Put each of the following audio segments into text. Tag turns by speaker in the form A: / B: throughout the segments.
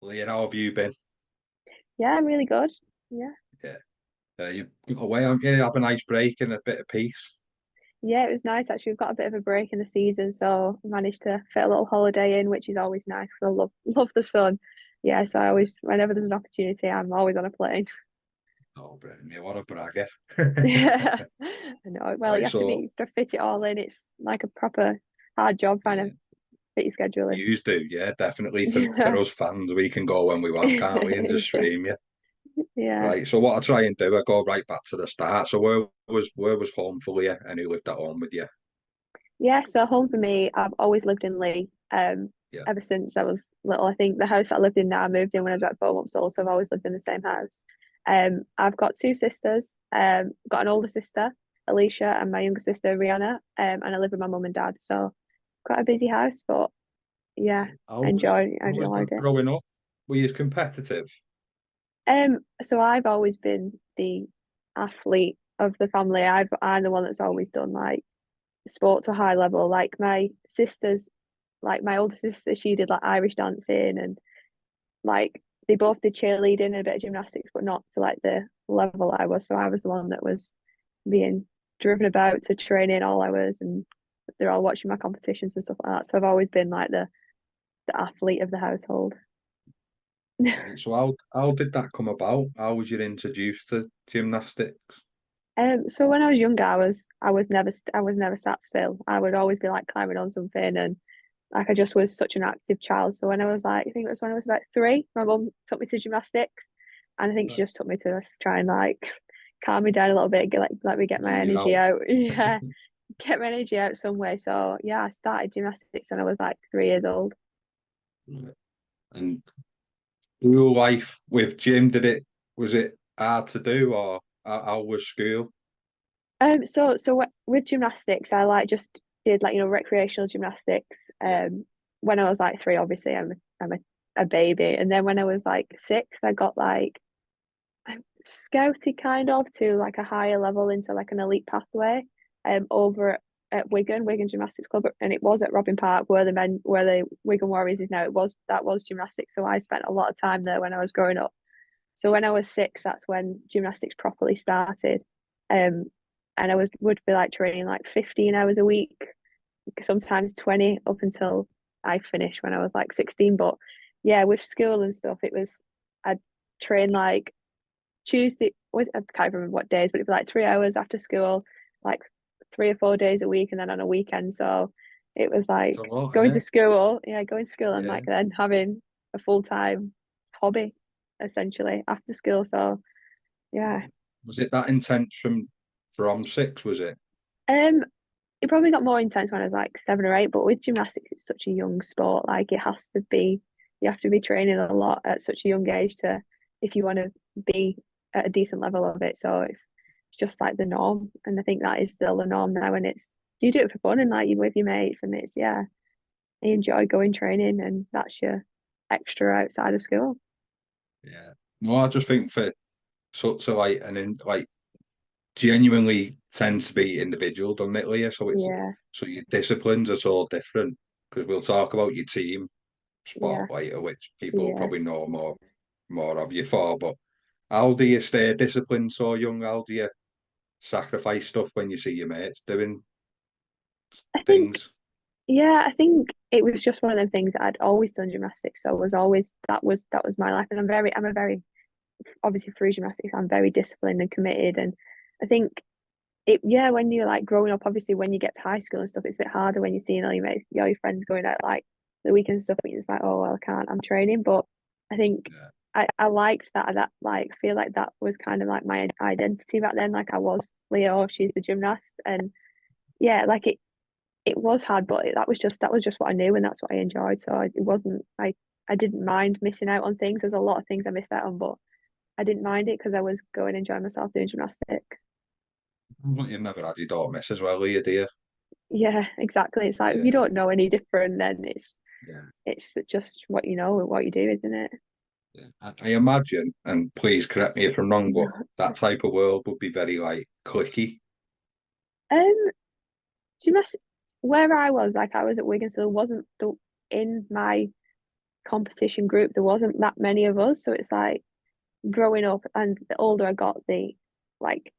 A: Leah, how have you been?
B: Yeah, I'm really good. Yeah.
A: Yeah. You away, aren't you? Have a nice break and a bit of peace.
B: Yeah, it was nice actually. We've got a bit of a break in the season, so I managed to fit a little holiday in, which is always nice because I love the sun. Yeah, so I always whenever there's an opportunity, I'm always on a plane.
A: Oh, brilliant. Yeah, what a bragger.
B: Yeah. I know. Well, you
A: Right,
B: have to be
A: so
B: you have to fit it all in. It's like a proper hard job trying
A: yeah,
B: to fit your schedule in.
A: you do, yeah, definitely. For
B: Yeah.
A: us fans, we can go when we want, can't we? And just
B: Yeah.
A: stream you.
B: Yeah.
A: Right. So what I try and do, I go right back to the start. So where was home for you and who lived at home with you?
B: Yeah, so home for me, I've always lived in Leigh.
A: Yeah.
B: Ever since I was little. I think the house that I lived in now, I moved in when I was about 4 months old, so I've always lived in the same house. I've got two sisters. Got an older sister, Alicia, and my younger sister, Rihanna. And I live with my mum and dad. So quite a busy house, but yeah, I
A: I was
B: enjoyed it.
A: growing up. Were you competitive?
B: So I've always been the athlete of the family. I'm the one that's always done like sport to a high level. Like my sisters, like my older sister, she did like Irish dancing and like they both did cheerleading and a bit of gymnastics, but not to like the level I was. So I was the one that was being driven about to training all hours and they're all watching my competitions and stuff like that. So I've always been like the athlete of the household.
A: Right. So how did that come about? How was you introduced to gymnastics?
B: So when I was younger, I was never sat still. I would always be like climbing on something, and like I just was such an active child. So when I was like, I think it was when I was about 3, my mum took me to gymnastics, and I think she
A: Right.
B: just took me to try and like calm me down a little bit, let me get my
A: Numb you
B: energy
A: out.
B: out. Yeah, get my energy out some way. So yeah, I started gymnastics when I was like 3 years old.
A: Right. And your life with gym, was it hard to do or how was school?
B: With gymnastics, I like just did like recreational gymnastics.
A: Yeah.
B: When I was like 3, obviously I'm a baby, and then when I was like 6, I got like I'm scouted kind of to like a higher level into like an elite pathway. Over at Wigan Gymnastics Club, and it was at Robin Park where the Wigan Warriors is now. That was gymnastics, so I spent a lot of time there when I was growing up. So when I was 6, that's when gymnastics properly started. Um, and I would be like training like 15 hours a week, sometimes 20 up until I finished when I was like 16. But yeah, with school and stuff, I'd train like Tuesday was I can't remember what days, but it'd be like 3 hours after school, like 3 or 4 days a week, and then on a weekend. So it was
A: It's a
B: like
A: lot, innit?
B: going to school and
A: Yeah.
B: like then having a full-time hobby essentially after school. So yeah.
A: Was it that intense from 6, was it?
B: Um it probably got more intense when I was like 7 or 8, but with gymnastics it's such a young sport. Like you have to be training a lot at such a young age to if you want to be at a decent level of it. So it's just like the norm. And I think that is still the norm now, and it's you do it for fun and like you with your mates, and it's yeah, you enjoy going training, and that's your extra outside of school.
A: Yeah. No, I just think for such a like and in like genuinely tends to be individual, doesn't it, Leah?
B: Yeah,
A: So your disciplines are so different because we'll talk about your team
B: yeah,
A: sport later, which people
B: yeah.
A: probably know more of you for. But how do you stay disciplined so young? How do you sacrifice stuff when you see your mates doing
B: I think
A: things?
B: Yeah, I think it was just one of them things that I'd always done gymnastics, so I was always that was my life, and I'm a very obviously through gymnastics I'm very disciplined and committed, and I think it yeah when you're like growing up, obviously when you get to high school and stuff, it's a bit harder when you're seeing all your mates, all your friends going out like the weekends and stuff, and you're just like, oh well, I can't, I'm training, but I think
A: Yeah.
B: I liked that like feel like that was kind of like my identity back then, like I was Leo, she's the gymnast, and yeah, like it was hard, but that was just what I knew, and that's what I enjoyed. So it wasn't I didn't mind missing out on things. There's a lot of things I missed out on, but I didn't mind it because I was going and enjoying myself doing gymnastics.
A: But you've never had your daughter miss as well, Leah, do you?
B: Yeah, exactly. It's like if you
A: Yeah.
B: don't know any different, then
A: Yeah.
B: it's just what you know and what you do, isn't it?
A: Yeah. I imagine, and please correct me if I'm wrong, but
B: No.
A: that type of world would be very like clicky.
B: Um, gymnastics where I was, like I was at Wigan, so there wasn't in my competition group, there wasn't that many of us. So it's like growing up, and the older I got, like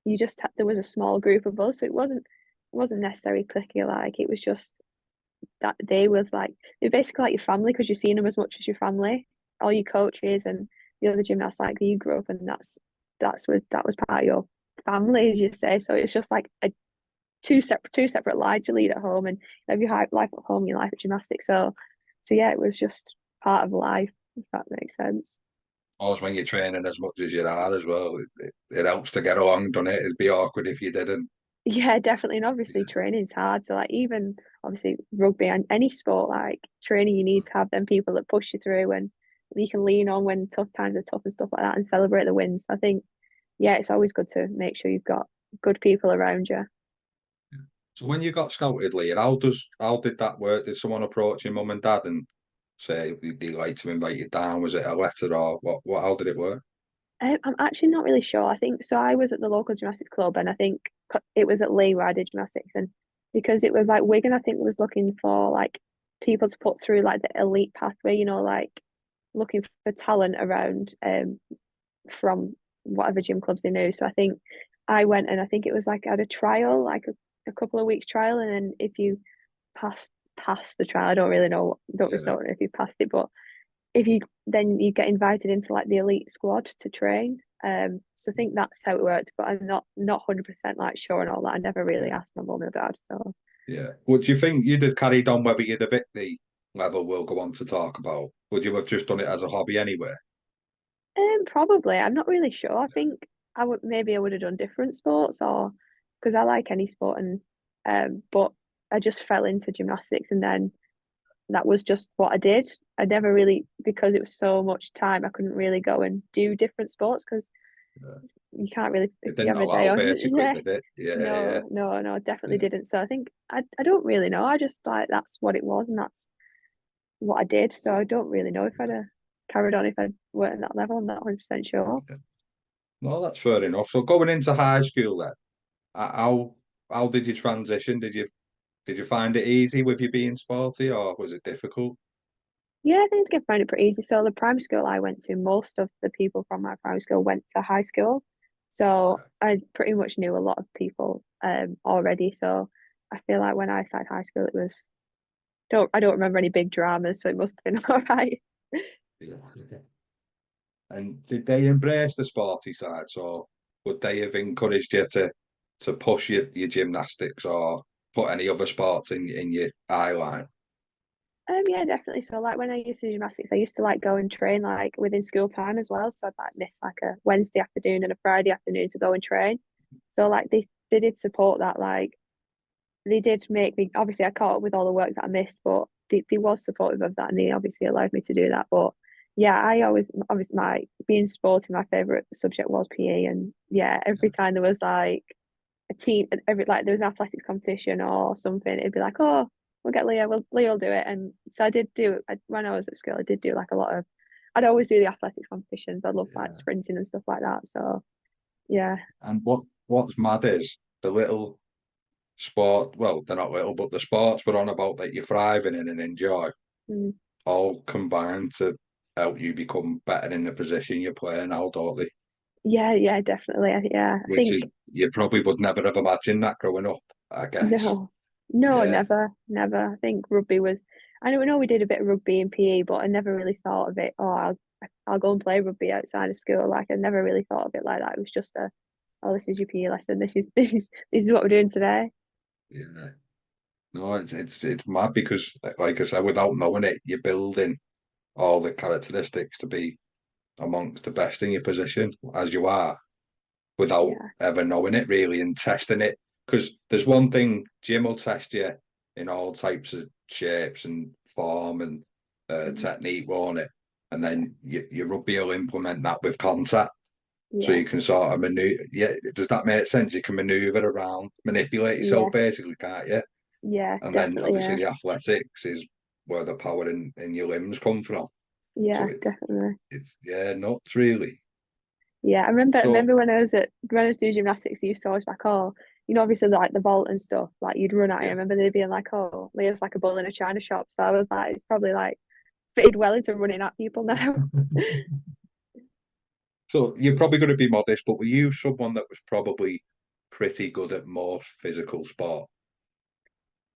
B: you just there was a small group of us, so it wasn't necessarily clicky. Like it was just that they're basically like your family because you're seeing them as much as your family, all your coaches and the other gymnasts like you grew up, and that was part of your family, as you say. So it's just like a two separate lives you lead at home, and you have your life at home, your life at gymnastics. So yeah, it was just part of life, if that makes sense.
A: Always when you're training as much as you are as well, it helps to get along, doesn't it? It'd be awkward if you didn't.
B: Yeah, definitely. And obviously training's hard. So like even obviously rugby and any sport, like training, you need to have them people that push you through and you can lean on when tough times are tough and stuff like that and celebrate the wins. So I think, yeah, it's always good to make sure you've got good people around you.
A: So when you got scouted, Leah, how did that work? Did someone approach your mum and dad and say they'd like to invite you down? Was it a letter or what how did it work?
B: I'm actually not really sure. I think so. I was at the local gymnastics club, and I think it was at Leigh where I did gymnastics. And because it was like Wigan, I think was looking for like people to put through like the elite pathway, like looking for talent around from whatever gym clubs they knew. So I think I went, and I think it was like I had a trial, like a couple of weeks trial, and then if you pass the trial, I don't really know, don't just
A: Yeah,
B: know if you passed it, but if you then you get invited into like the elite squad to train. So I think that's how it worked, but I'm not 100% like sure and all that. I never really
A: yeah,
B: asked my mum or dad. So
A: yeah. Would you think you'd have carried on whether you'd have hit the level we'll go on to talk about? Would you have just done it as a hobby anyway?
B: probably. I'm not really sure. I think I would have done different sports, or because I like any sport, and but I just fell into gymnastics, and then that was just what I did. I never really, because it was so much time, I couldn't really go and do different sports because
A: Yeah.
B: you can't really, if
A: It
B: you
A: didn't
B: have a day
A: allow
B: on.
A: basically,
B: Yeah,
A: did it? Yeah, yeah,
B: no, definitely
A: yeah.
B: didn't. So I think I don't really know. I just like that's what it was, and that's what I did. So I don't really know if I'd have carried on if I weren't at that level. I'm not 100% sure.
A: No, that's fair enough. So going into high school then, how did you transition? Did you find it easy with you being sporty, or was it difficult?
B: Yeah, I think I found it pretty easy. So the primary school I went to, most of the people from my primary school went to high school. So
A: Right.
B: I pretty much knew a lot of people already. So I feel like when I started high school, it was don't I don't remember any big dramas, so it must have been all right.
A: Yeah. And did they embrace the sporty side? So would they have encouraged you to push your gymnastics or put any other sports in your eye line?
B: Yeah, definitely. So like when I used to do gymnastics, I used to like go and train like within school time as well. So I'd like miss like a Wednesday afternoon and a Friday afternoon to go and train. So like they did support that. Like they did make me, obviously I caught up with all the work that I missed, but they was supportive of that, and they obviously allowed me to do that. But yeah, I always obviously my being sporty, my favorite subject was PE, and yeah, every time there was like a team, every like there was an athletics competition or something, it'd be like, oh, we'll get Leah, Leah will do it. And so I did when I was at school, I did do like a lot of, I'd always do the athletics competitions. I love like
A: Yeah.
B: sprinting and stuff like that. So yeah.
A: And what's mad is the little sport, well, they're not little, but the sports we're on about that you're thriving in and enjoy
B: Mm.
A: all combine to help you become better in the position you're playing now, don't they?
B: Yeah, definitely. Yeah, I
A: Which is
B: think
A: you probably would never have imagined that growing up, I guess.
B: no, no,
A: Yeah,
B: never. I think rugby was. I know we did a bit of rugby and PE, but I never really thought of it. Oh, I'll go and play rugby outside of school. Like I never really thought of it like that. It was just oh, this is your PE lesson. This is what we're doing today.
A: yeah. No, it's mad because, like I said, without knowing it, you're building all the characteristics to be amongst the best in your position as you are, without
B: Yeah,
A: ever knowing it really and testing it. Because there's one thing, Jim will test you in all types of shapes and form and
B: mm,
A: technique, won't it? And
B: yeah,
A: then your rugby will implement that with contact. So
B: yeah,
A: you can sort of maneuver. Yeah, does that make sense? You can maneuver around, manipulate yourself
B: yeah,
A: basically, can't you?
B: yeah,
A: And then
B: definitely.
A: obviously
B: Yeah,
A: the athletics is where the power in your limbs come from. So
B: yeah,
A: it's
B: definitely.
A: it's yeah, nuts really.
B: Yeah, I
A: So
B: remember when I was doing gymnastics, I used to always like, oh, obviously like the vault and stuff, like you'd run at it. I
A: yeah,
B: remember they being like, oh, Leah's like a bull in a china shop. So I was like, it's probably like fitted well into running at people now.
A: So you're probably going to be modest, but were you someone that was probably pretty good at more physical sport?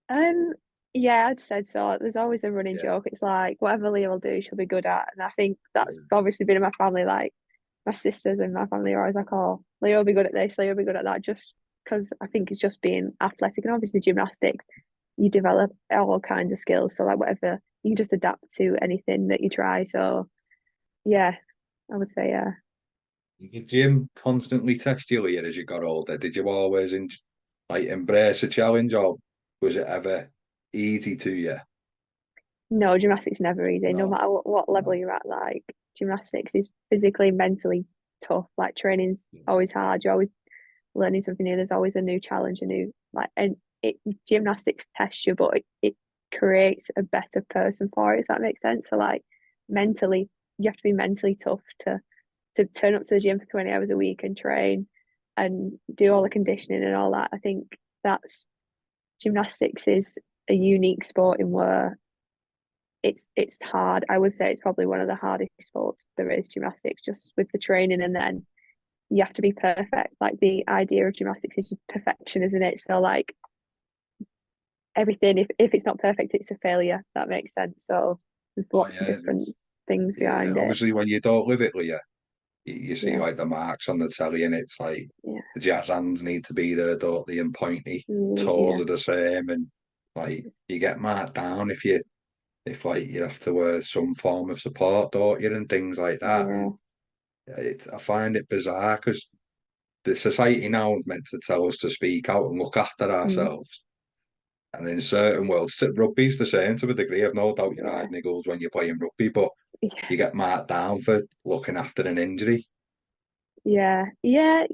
B: Um, yeah, I'd said so. There's always a running
A: Yeah,
B: joke. It's like whatever Leah will do, she'll be good at. And I think that's
A: yeah,
B: obviously been in my family. Like my sisters and my family are always like, "Oh, Leah will be good at this. Leah will be good at that." Just because I think it's just being athletic and obviously gymnastics, you develop all kinds of skills. So like whatever, you can just adapt to anything that you try. So yeah, I would say yeah.
A: Did your gym constantly test you, Leah, as you got older? Did you always like embrace a challenge, or was it ever easy to you?
B: No, gymnastics is never easy. No
A: No,
B: matter what level
A: no.
B: you're at, like gymnastics is physically, mentally tough. Like training's always hard. You're always learning something new. There's always a new challenge, a new like, and it gymnastics tests you, but it creates a better person for it, if that makes sense. So like mentally, you have to be mentally tough to turn up to the gym for 20 hours a week and train and do all the conditioning and all that. I think that's gymnastics is a unique sport in where it's hard. I would say it's probably one of the hardest sports there is, gymnastics, just with the training, and then you have to be perfect. Like the idea of gymnastics is just perfection, isn't it? So like everything, if it's not perfect, it's a failure. That makes sense. So there's
A: Oh
B: lots of
A: yeah,
B: different things
A: yeah.
B: behind it.
A: Obviously, when you don't live it, Leah, you see
B: Yeah,
A: like the marks on the telly, and it's like
B: yeah,
A: the jazz hands need to be there, don't they? And pointy toes
B: yeah,
A: are the same, and like you get marked down if like you have to wear some form of support, don't you, and things like that.
B: yeah,
A: And I find it bizarre because the society now is meant to tell us to speak out and look after
B: mm,
A: ourselves. And in certain worlds, rugby's the same to a degree. I've no doubt you
B: yeah,
A: hide niggles when you're playing rugby, but
B: yeah.
A: you get marked down for looking after an injury.
B: Yeah, yeah.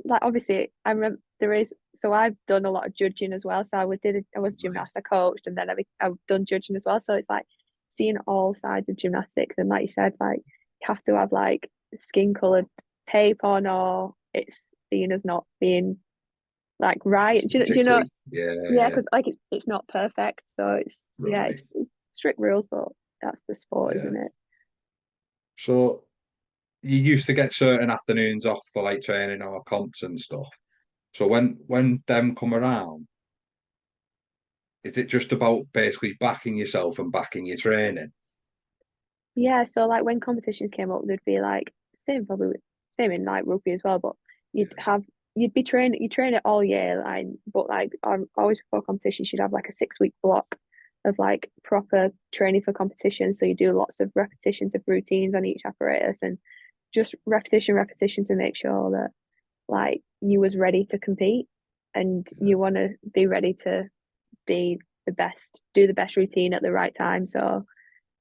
B: Like obviously, I remember there is. So I've done a lot of judging as well. So I was a
A: Right.
B: gymnast, I coached, and then I've done judging as well. So it's like seeing all sides of gymnastics, and like you said, like you have to have like skin colored tape on, or it's seen as not being like right. Do you know?
A: Aesthetically, yeah,
B: Yeah,
A: yeah,
B: because like it's not perfect. So
A: right,
B: it's strict rules, but that's the sport,
A: yeah.
B: isn't it?
A: So you used to get certain afternoons off for like training or comps and stuff. So when them come around, is it just about basically backing yourself and backing your training?
B: Yeah, so like when competitions came up, there'd be like same in like rugby as well, but you'd
A: Yeah,
B: have you train it all year, like but like always before competitions you'd have like a 6 week block of like proper training for competition. So you do lots of repetitions of routines on each apparatus and just repetition to make sure that like you was ready to compete and
A: yeah.
B: you want to be ready to be the best, do the best routine at the right time. So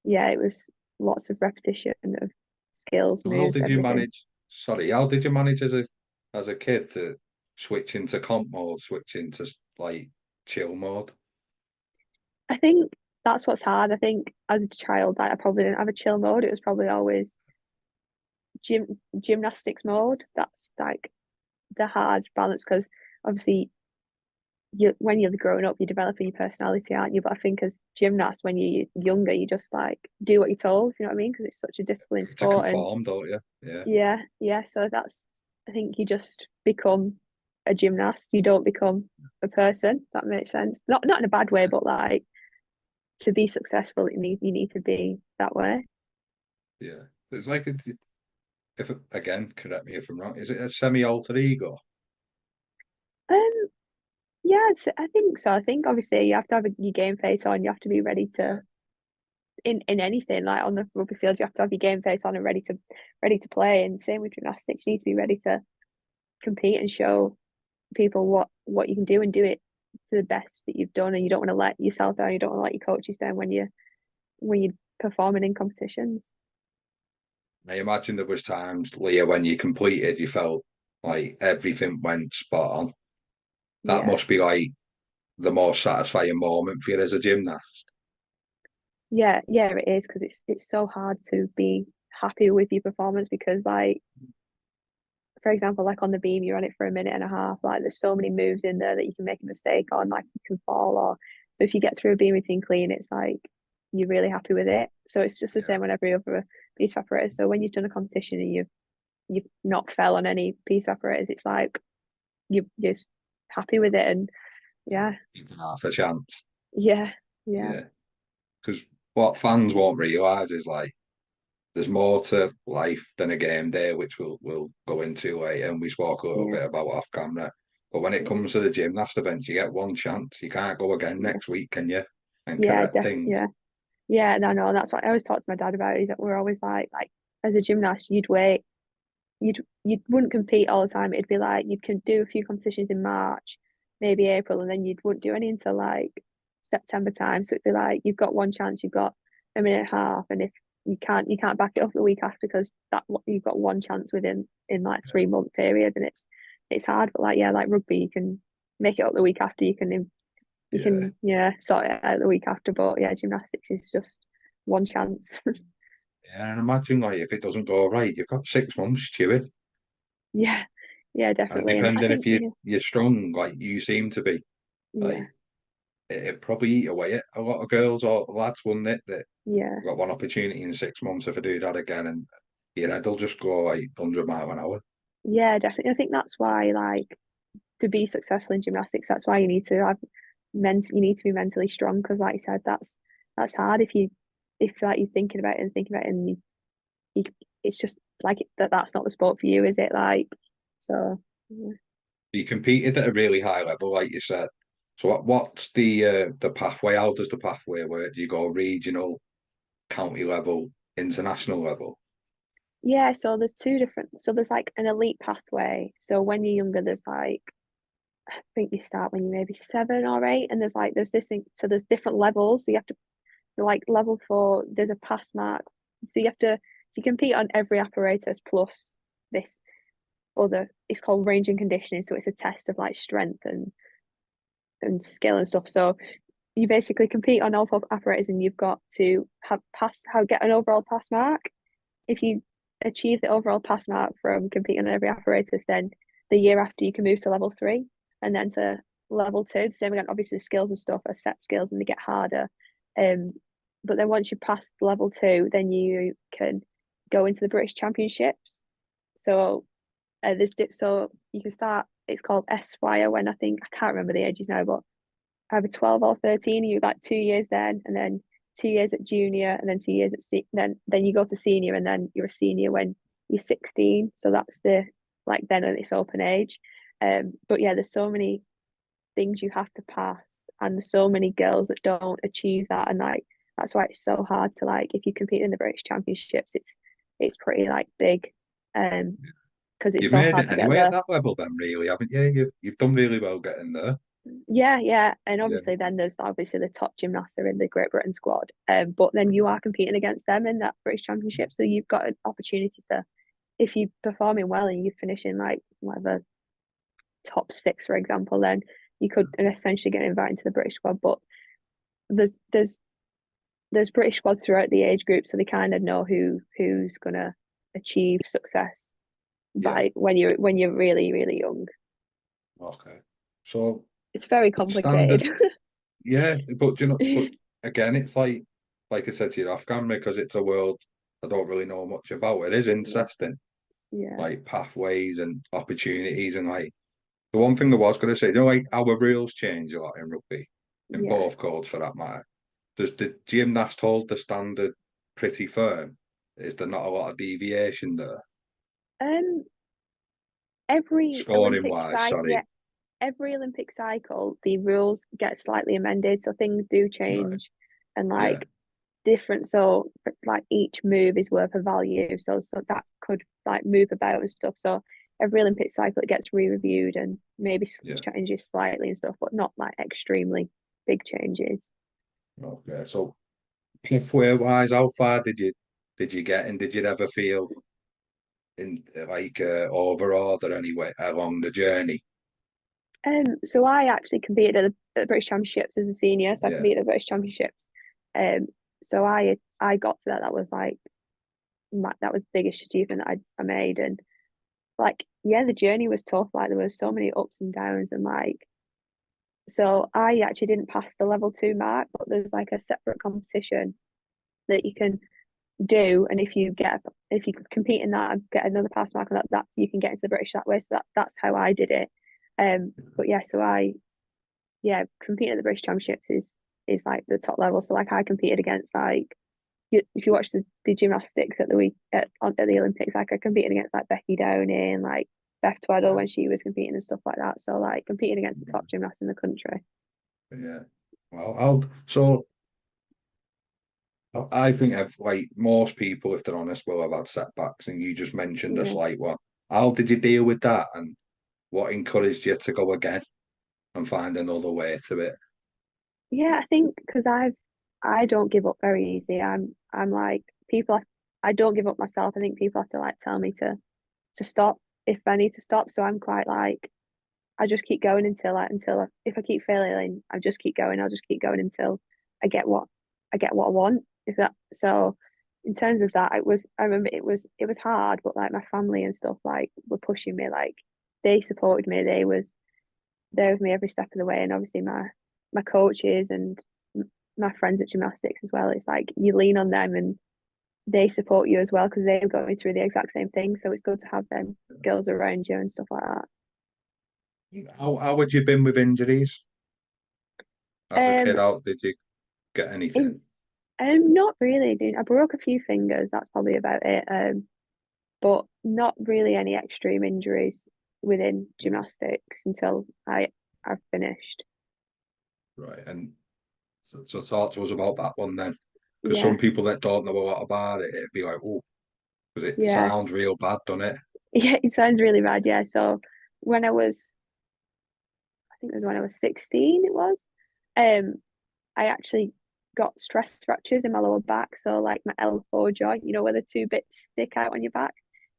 B: yeah, it was lots of repetition of skills,
A: So how
B: moves,
A: did you
B: everything.
A: manage? Sorry, how did you manage as a kid to switch into comp mode, switch into like chill mode?
B: I think that's what's hard. I think as a child, like, I probably didn't have a chill mode. It was probably always gymnastics mode. That's like the hard balance because obviously you when you're growing up, you're developing your personality, aren't you? But I think as gymnasts, when you're younger, you just like do what you're told. You know what I mean? Because it's such a disciplined
A: To
B: sport, and
A: conform, don't you? Yeah,
B: yeah, yeah. So that's I think you just become a gymnast. You don't become a person. That makes sense. Not in a bad way, but like to be successful, you need to be that way.
A: yeah. It's like if again, correct me if I'm wrong. Is it a semi-alter ego?
B: Um, yeah, I think so. I think obviously you have to have your game face on. You have to be ready
A: Yeah,
B: to in anything like on the rugby field. You have to have your game face on and ready to play. And same with gymnastics, you need to be ready to compete and show people what you can do and do it to the best that you've done. And you don't want to let yourself down. You don't want to let your coaches down when you're performing in competitions.
A: I imagine there was times, Leah, when you completed, you felt like everything went spot on. That
B: Yeah,
A: must be like the most satisfying moment for you as a gymnast.
B: yeah, it is because it's so hard to be happy with your performance because like for example, like on the beam, you're on it for a minute and a half. Like there's so many moves in there that you can make a mistake on, like you can fall or so if you get through a beam routine clean, it's like you're really happy with it. So it's just the
A: Yeah.
B: same on every other piece of apparatus. So when you've done a competition and you've not fell on any piece of apparatus, it's like you're just happy with it, and yeah,
A: Even half a chance.
B: yeah, yeah,
A: Yeah. Because what fans won't realise is like there's more to life than a game day, which we'll go into later, and we spoke a little
B: yeah,
A: bit about off camera. But when it
B: yeah,
A: comes to the gymnast events, you get one chance. You can't go again
B: yeah,
A: next week, can you? And
B: yeah,
A: correct things.
B: yeah. Yeah, and I know that's what I always talk to my dad about. Is that we're always like as a gymnast, you'd wait, you wouldn't compete all the time. It'd be like you can do a few competitions in March, maybe April, and then you wouldn't do any until like September time. So it'd be like you've got one chance, you've got a minute and a half, and if you can't back it up the week after because that you've got one chance within in like 3 month period, and it's hard. But like yeah, like rugby, you can make it up the week after. You
A: Yeah.
B: can yeah sort it out the week after. But yeah, gymnastics is just one chance.
A: Yeah, and imagine like if it doesn't go right, you've got 6 months chewing.
B: Yeah, yeah,
A: And
B: definitely. And I
A: depending if
B: think
A: you're strong, like you seem to be,
B: yeah,
A: like it probably eat away at a lot of girls or lads, wouldn't it? That
B: yeah,
A: got one opportunity in 6 months if I do that again, and your head'll just go like 100 mile an hour.
B: yeah, definitely. I think that's why like to be successful in gymnastics, that's why you need to have you need to be mentally strong because like you said, that's hard if like you're thinking about it and thinking about it and you it's just like that's not the sport for you, is it? Like so yeah.
A: You competed at a really high level, like you said. So what's the pathway? How does the pathway work? Do you go regional, county level, international level?
B: Yeah, so there's two different so there's like an elite pathway. So when you're younger, there's like I think you start when you're maybe 7 or 8, and there's this thing, so there's different levels. So you have to like level 4, there's a pass mark. So you have to so you compete on every apparatus plus this other it's called range and conditioning. So it's a test of like strength and skill and stuff. So you basically compete on all 4 apparatus and you've got to have pass how get an overall pass mark. If you achieve the overall pass mark from competing on every apparatus, then the year after you can move to level 3 and then to level 2. The same again, obviously the skills and stuff are set skills and they get harder. Um, but then once you pass level 2, then you can go into the British Championships. So so you can start. It's called Esquire when I think I can't remember the ages now, but either 12 or 13. You got 2 years then, and then 2 years at junior, and then 2 years at then you go to senior, and then you're a senior when you're 16. So that's the like then at its open age. But yeah, there's so many things you have to pass, and there's so many girls that don't achieve that, and like that's why it's so hard to like if you compete in the British Championships, it's pretty like big, um, because it's
A: You've
B: so
A: made
B: hard
A: it
B: to get
A: anyway at
B: there.
A: that level, then, really, haven't you? You've done really well getting there.
B: Yeah, yeah, and
A: Yeah,
B: obviously then there's obviously the top gymnasts are in the Great Britain squad, but then you are competing against them in that British Championship, so you've got an opportunity to, if you're performing well and you finish in like whatever top 6, for example, then you could essentially get invited to the British squad. But there's there's there's British squads throughout the age group, so they kind of know who's gonna achieve success
A: yeah.
B: by when you're really young.
A: Okay. So
B: It's very
A: standard,
B: complicated.
A: yeah, but but again, it's like I said to you off camera, because it's a world I don't really know much about. It is
B: Yeah,
A: interesting,
B: yeah,
A: like pathways and opportunities, and like the one thing I was going to say, like our rules change a lot in rugby, in
B: yeah.
A: both codes for that matter. Does the gymnast hold the standard pretty firm? Is there not a lot of deviation there?
B: Um, every
A: Scoring
B: Olympic
A: wise,
B: cycle, yeah,
A: sorry.
B: every Olympic cycle, the rules get slightly amended, so things do
A: Right.
B: change, and
A: Yeah.
B: like different. So like each move is worth a value, so that could like move about and stuff. So every Olympic cycle it gets re-reviewed and maybe
A: Yeah.
B: changes slightly and stuff, but not like extremely big changes.
A: Okay. So pathway wise, how far did you get, and did you ever feel in like over order anyway along the journey?
B: So I actually competed at the British Championships as a senior, so I
A: Yeah.
B: competed at the British Championships. Um, so I got to that. That was like that was the biggest achievement that I made, and like yeah, the journey was tough. Like there was so many ups and downs, and like So I actually didn't pass the level 2 mark, but there's like a separate competition that you can do, and if you compete in that and get another pass mark on that you can get into the British that way. So that's how I did it. But yeah, so I yeah competing at the British Championships is like the top level. So like I competed against like if you watch the gymnastics at the week at the Olympics, like I competed against like Becky Downey and like Beth Tweddle
A: Yeah.
B: when she was competing and stuff like that. So like competing against the top gymnasts in the country.
A: Yeah. Well, I think like most people, if they're honest, will have had setbacks, and you just mentioned a
B: Yeah.
A: slight one. How did you deal with that, and what encouraged you to go again and find another way to it?
B: Yeah, I think because I don't give up very easy. I'm like people. I don't give up myself. I think people have to like tell me to stop if I need to stop. So I'm quite like I just keep going until if I keep failing, I just keep going. I'll just keep going until I get what I want. If that so, in terms of that, I remember it was hard, but like my family and stuff like were pushing me. Like they supported me. They was there with me every step of the way, and obviously my coaches and my friends at gymnastics as well. It's like you lean on them and they support you as well because they're going through the exact same thing. So it's good to have them girls around you and stuff like that.
A: How had you been with injuries as a kid?
B: Um,
A: How did you get
B: in
A: anything?
B: not really, dude. I broke a few fingers. That's probably about it. But not really any extreme injuries within gymnastics until I've finished.
A: Right, and so talk to us about that one then, because
B: Yeah,
A: some people that don't know a lot about it, it'd be like, oh, because it
B: yeah,
A: sounds real bad, doesn't it?
B: yeah. It sounds really bad. Yeah. So when I think it was when I was 16. It was. Um, I actually got stress fractures in my lower back. So like my L4 joint, where the two bits stick out on your back.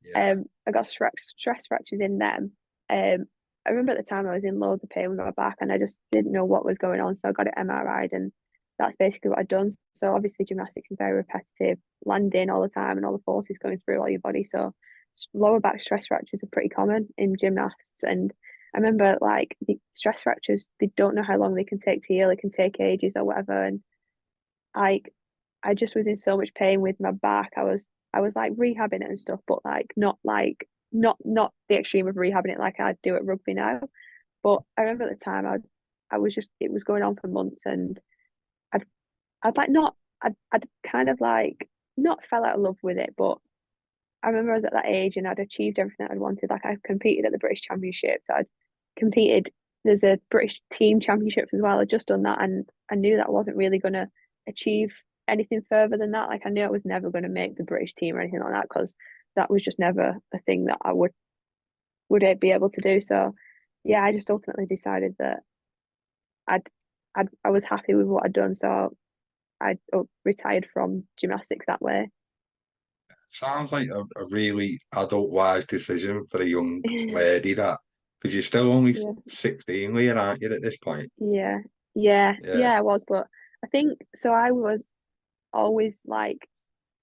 A: Yeah.
B: I got stress fractures in them. Um, I remember at the time I was in loads of pain with my back, and I just didn't know what was going on. So I got it MRI'd, and that's basically what I'd done. So obviously gymnastics is very repetitive, landing all the time, and all the forces going through all your body. So lower back stress fractures are pretty common in gymnasts, and I remember like the stress fractures, they don't know how long they can take to heal. It can take ages or whatever. And I I just was in so much pain with my back. I was like rehabbing it and stuff, but not the extreme of rehabbing it like I do at rugby now. But I remember at the time I was just it was going on for months, and I'd I'd like not I'd kind of like not fell out of love with it, but I remember I was at that age and I'd achieved everything I'd wanted. Like I competed at the British Championships. I'd competed. There's a British team championships as well. I'd just done that, and I knew that I wasn't really going to achieve anything further than that. Like I knew I was never going to make the British team or anything like that because that was just never a thing that I would be able to do. So yeah, I just ultimately decided that I'd, I was happy with what I'd done. So I retired from gymnastics that way.
A: Sounds like a really adult wise decision for a young lady that, because you're still only
B: Yeah.
A: 16, Leah, aren't you, at this point?
B: Yeah, yeah,
A: Yeah.
B: yeah, I was, but I think so. I was always like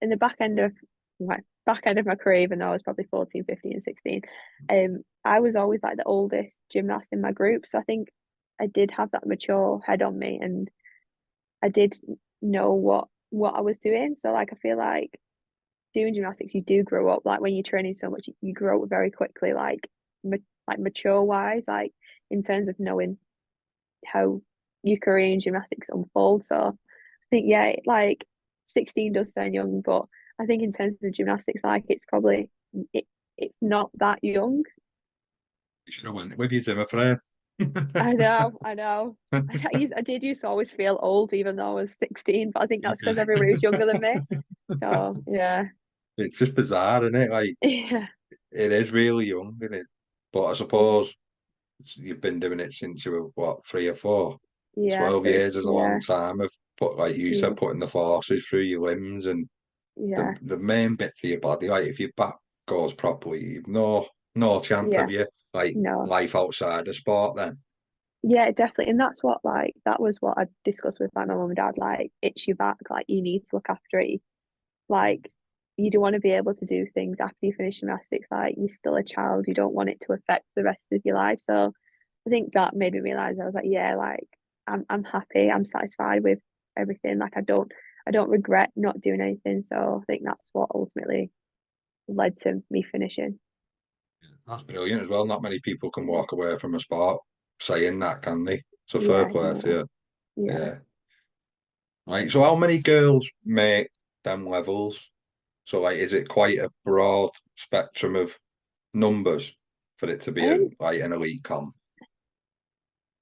B: in the back end of my career, even though I was probably 14, 15, and 16. I was always like the oldest gymnast in my group, so I think I did have that mature head on me, and I did know what I was doing. So like, I feel like doing gymnastics, you do grow up. Like when you're training so much, you grow up very quickly, like mature wise, like in terms of knowing how your career in gymnastics unfolds. So I think yeah, like 16 does sound young, but I think in terms of gymnastics, like it, it's not that young.
A: You should have went with your Zimmer frame.
B: I know, I know. I did used to always feel old, even though I was 16, but I think
A: You
B: that's because
A: do.
B: everybody was younger than me. So yeah,
A: It's just bizarre, isn't it? Like,
B: yeah,
A: it is really young, isn't it? But I
B: yeah,
A: suppose you've been doing it since you were, what, 3 or 4?
B: yeah.
A: 12
B: So it's
A: years is a long
B: yeah,
A: time of, but like you
B: yeah,
A: said, putting the forces through your limbs and
B: yeah,
A: the main bits of your body. Like, if your back goes properly, you've no chance
B: yeah.
A: of you, like,
B: No,
A: life outside of sport then.
B: yeah, definitely. And that's what that was what I discussed with my mum and dad. Like, it's your back. Like, you need to look after it. Like, you do want to be able to do things after you finish gymnastics. Like, you're still a child. You don't want it to affect the rest of your life. So I think that made me realize I was like, yeah, like I'm happy, I'm satisfied with everything. Like I don't regret not doing anything. So I think that's what ultimately led to me finishing.
A: That's brilliant as well. Not many people can walk away from a sport saying that, can they? So fair
B: Yeah,
A: play to
B: no,
A: you.
B: yeah.
A: Yeah. Right. So how many girls make them levels? So like, is it quite a broad spectrum of numbers for it to be
B: Um,
A: an elite comp?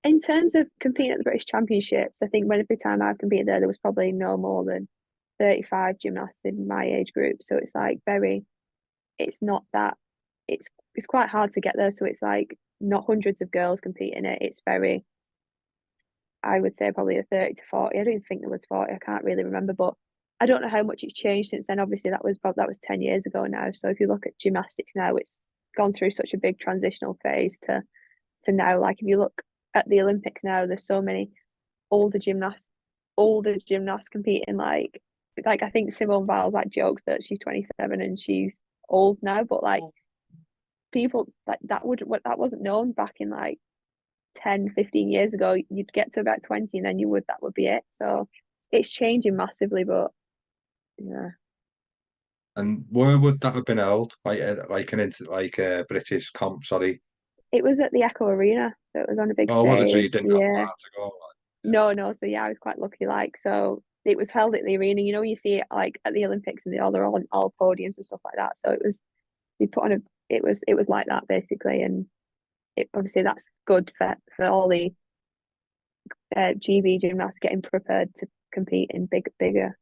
B: in terms of competing at the British Championships, I think when every time I've competed there, there was probably no more than 35 gymnasts in my age group. So it's like it's not that, it's quite hard to get there. So it's like not hundreds of girls compete in it. It's very, I would say probably a 30 to 40. I don't even think there was 40. I can't really remember, but I don't know how much it's changed since then. Obviously, that was 10 years ago now. So if you look at gymnastics now, it's gone through such a big transitional phase to now. Like if you look at the Olympics now, there's so many older gymnasts, older gymnasts competing. Like I think Simone Biles like jokes that she's 27 and she's old now, but like people like that wasn't known back in like 10, 15 years ago. You'd get to about 20 and then that would be it. So it's changing massively, but yeah.
A: And where would that have been held? Like a British comp, sorry.
B: It was at the Echo Arena, so it was on a big
A: Oh, was it? So
B: stage.
A: you didn't have
B: Yeah.
A: far to go,
B: No, no. So yeah, I was quite lucky. Like, so it was held at the arena. You know, you see it like at the Olympics and they're all on all podiums and stuff like that. So it was they put on a it was like that basically, and it obviously that's good for all the GB gymnasts getting prepared to compete in bigger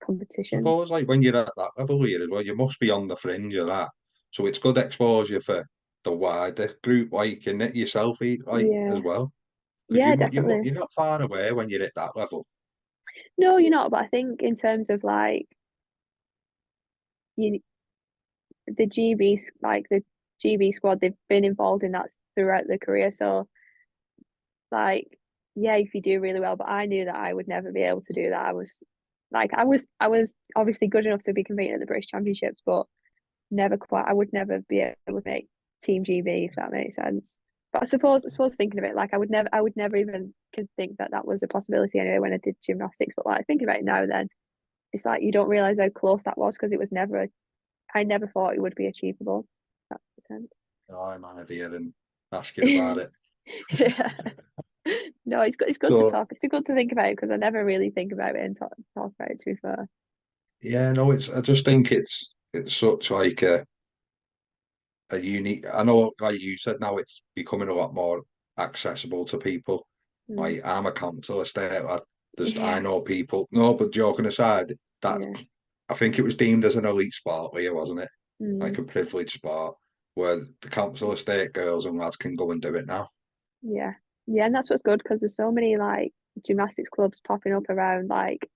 B: competitions.
A: suppose like when you're at that level here as well, you must be on the fringe of that. So it's good exposure for the wider group, like in it yourself, like as
B: Yeah,
A: well. Because
B: yeah, definitely.
A: you're not far away when you're at that level.
B: No, you're not. But I think in terms of like you, the GB squad, they've been involved in that throughout their career. So like, yeah, if you do really well, but I knew that I would never be able to do that. I was obviously good enough to be competing at the British Championships, but never quite. I would never be able to make Team GB if that makes sense. But I suppose thinking of it, like I would never even could think that that was a possibility anyway when I did gymnastics. But like thinking about it now, then it's like you don't realize how close that was because it was never. I never thought it would be achievable. That makes
A: Oh, I'm on here and asking about
B: sense.
A: it.
B: Yeah. No, it's good to
A: So
B: talk. It's good to think about it because I never really think about it and talk about it to be fair.
A: yeah, no, it's I just think it's such like a unique. I know, like you said, now it's becoming a lot more accessible to people.
B: Mm.
A: Like I'm a council estate lad. Just I
B: Yeah,
A: know people. No, but joking aside, that
B: yeah,
A: I think it was deemed as an elite sport, Leah, wasn't it?
B: mm,
A: Like a privileged sport where the council estate girls and lads can go and do it now.
B: yeah, yeah, and that's what's good because there's so many like gymnastics clubs popping up around. Like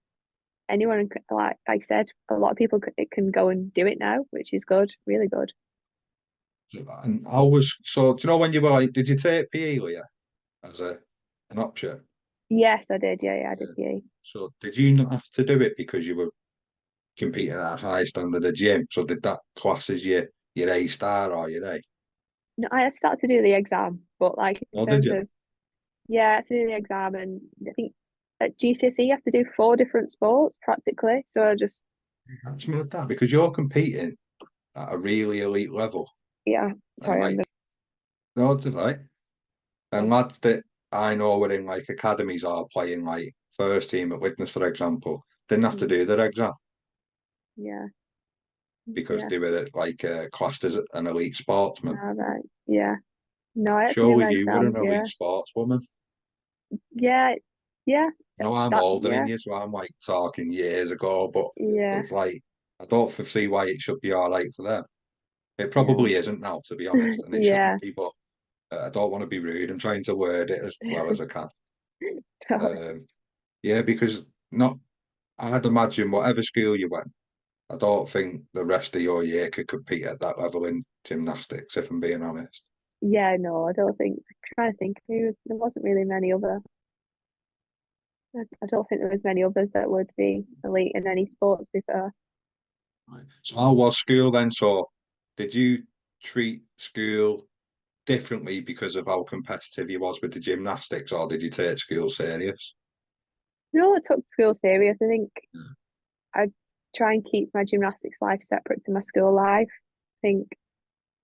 B: anyone, like I said, a lot of people it can go and do it now, which is good, really good.
A: And I was so. Do you know when you were like, did you take PE, Leah, as a an option?
B: Yes, I did. Yeah, yeah, I did
A: Yeah.
B: PE.
A: So did you not have to do it because you were competing at a high standard of gym? So did that class as your A star or your A?
B: No, I had started to do the exam, but like in
A: Oh, did
B: terms
A: you?
B: of yeah, I had to do the exam, and I think at GCSE you have to do four different sports practically. So I just
A: That's mad that because you're competing at a really elite level,
B: yeah,
A: and
B: sorry, I'm
A: like no, it's right. And
B: the
A: lads that I know were in like academies are playing like first team at Witness, for example, didn't have to
B: mm,
A: do their exam
B: yeah,
A: because
B: yeah.
A: they were classed as an elite sportsman.
B: All right. Yeah. No, I had to do
A: Surely
B: my
A: you were an
B: exams,
A: elite
B: yeah.
A: sportswoman.
B: Yeah, yeah.
A: No, I'm
B: That
A: older than
B: yeah,
A: you, so I'm like talking years ago, but
B: yeah,
A: it's like I don't foresee why it should be all right for them. It
B: yeah.
A: probably isn't now, to be honest, and it shouldn't
B: Yeah.
A: be, but I don't want to be rude. I'm trying to word it as well as I can.
B: No,
A: Um, yeah, because not, I'd imagine whatever school you went, I don't think the rest of your year could compete at that level in gymnastics, if I'm being honest.
B: yeah, no, I don't think I'm trying to think there wasn't really many other I don't think there was many others that would be elite in any sports before.
A: Right. So how was school then? So did you treat school differently because of how competitive you was with the gymnastics, or did you take school serious?
B: No, I took school serious. I think
A: Yeah.
B: I try and keep my gymnastics life separate to my school life. I think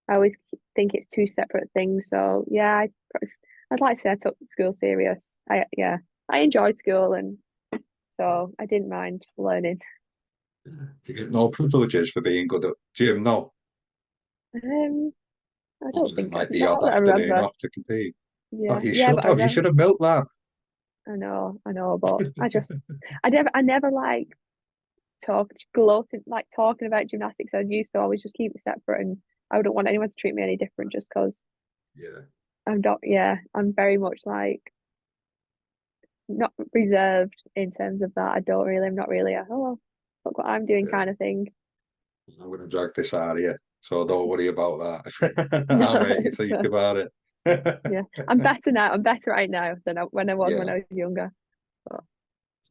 B: I always think it's two separate things. So yeah, I'd like to say I took school serious. I enjoyed school, and so I didn't mind learning.
A: You get no privileges for being good at gym, no.
B: Um, I
A: Other
B: don't
A: than
B: think
A: like the
B: not
A: odd
B: that I
A: afternoon
B: remember.
A: off to compete. Oh,
B: Yeah,
A: you
B: yeah,
A: should
B: but I
A: have. You
B: remember.
A: should have milked that.
B: I know, but I never like gloating, like talking about gymnastics. I used to always just keep it separate, and I wouldn't want anyone to treat me any different just because
A: Yeah.
B: I'm not. Yeah, I'm very much like not reserved in terms of that. I'm not really a oh look what I'm doing
A: Yeah.
B: kind of thing.
A: I'm going to drag this out of you, so don't worry about that.
B: No,
A: I'll make you
B: it's
A: think about it.
B: yeah. I'm better now. I'm better right now than when I was when
A: Yeah,
B: I was younger. But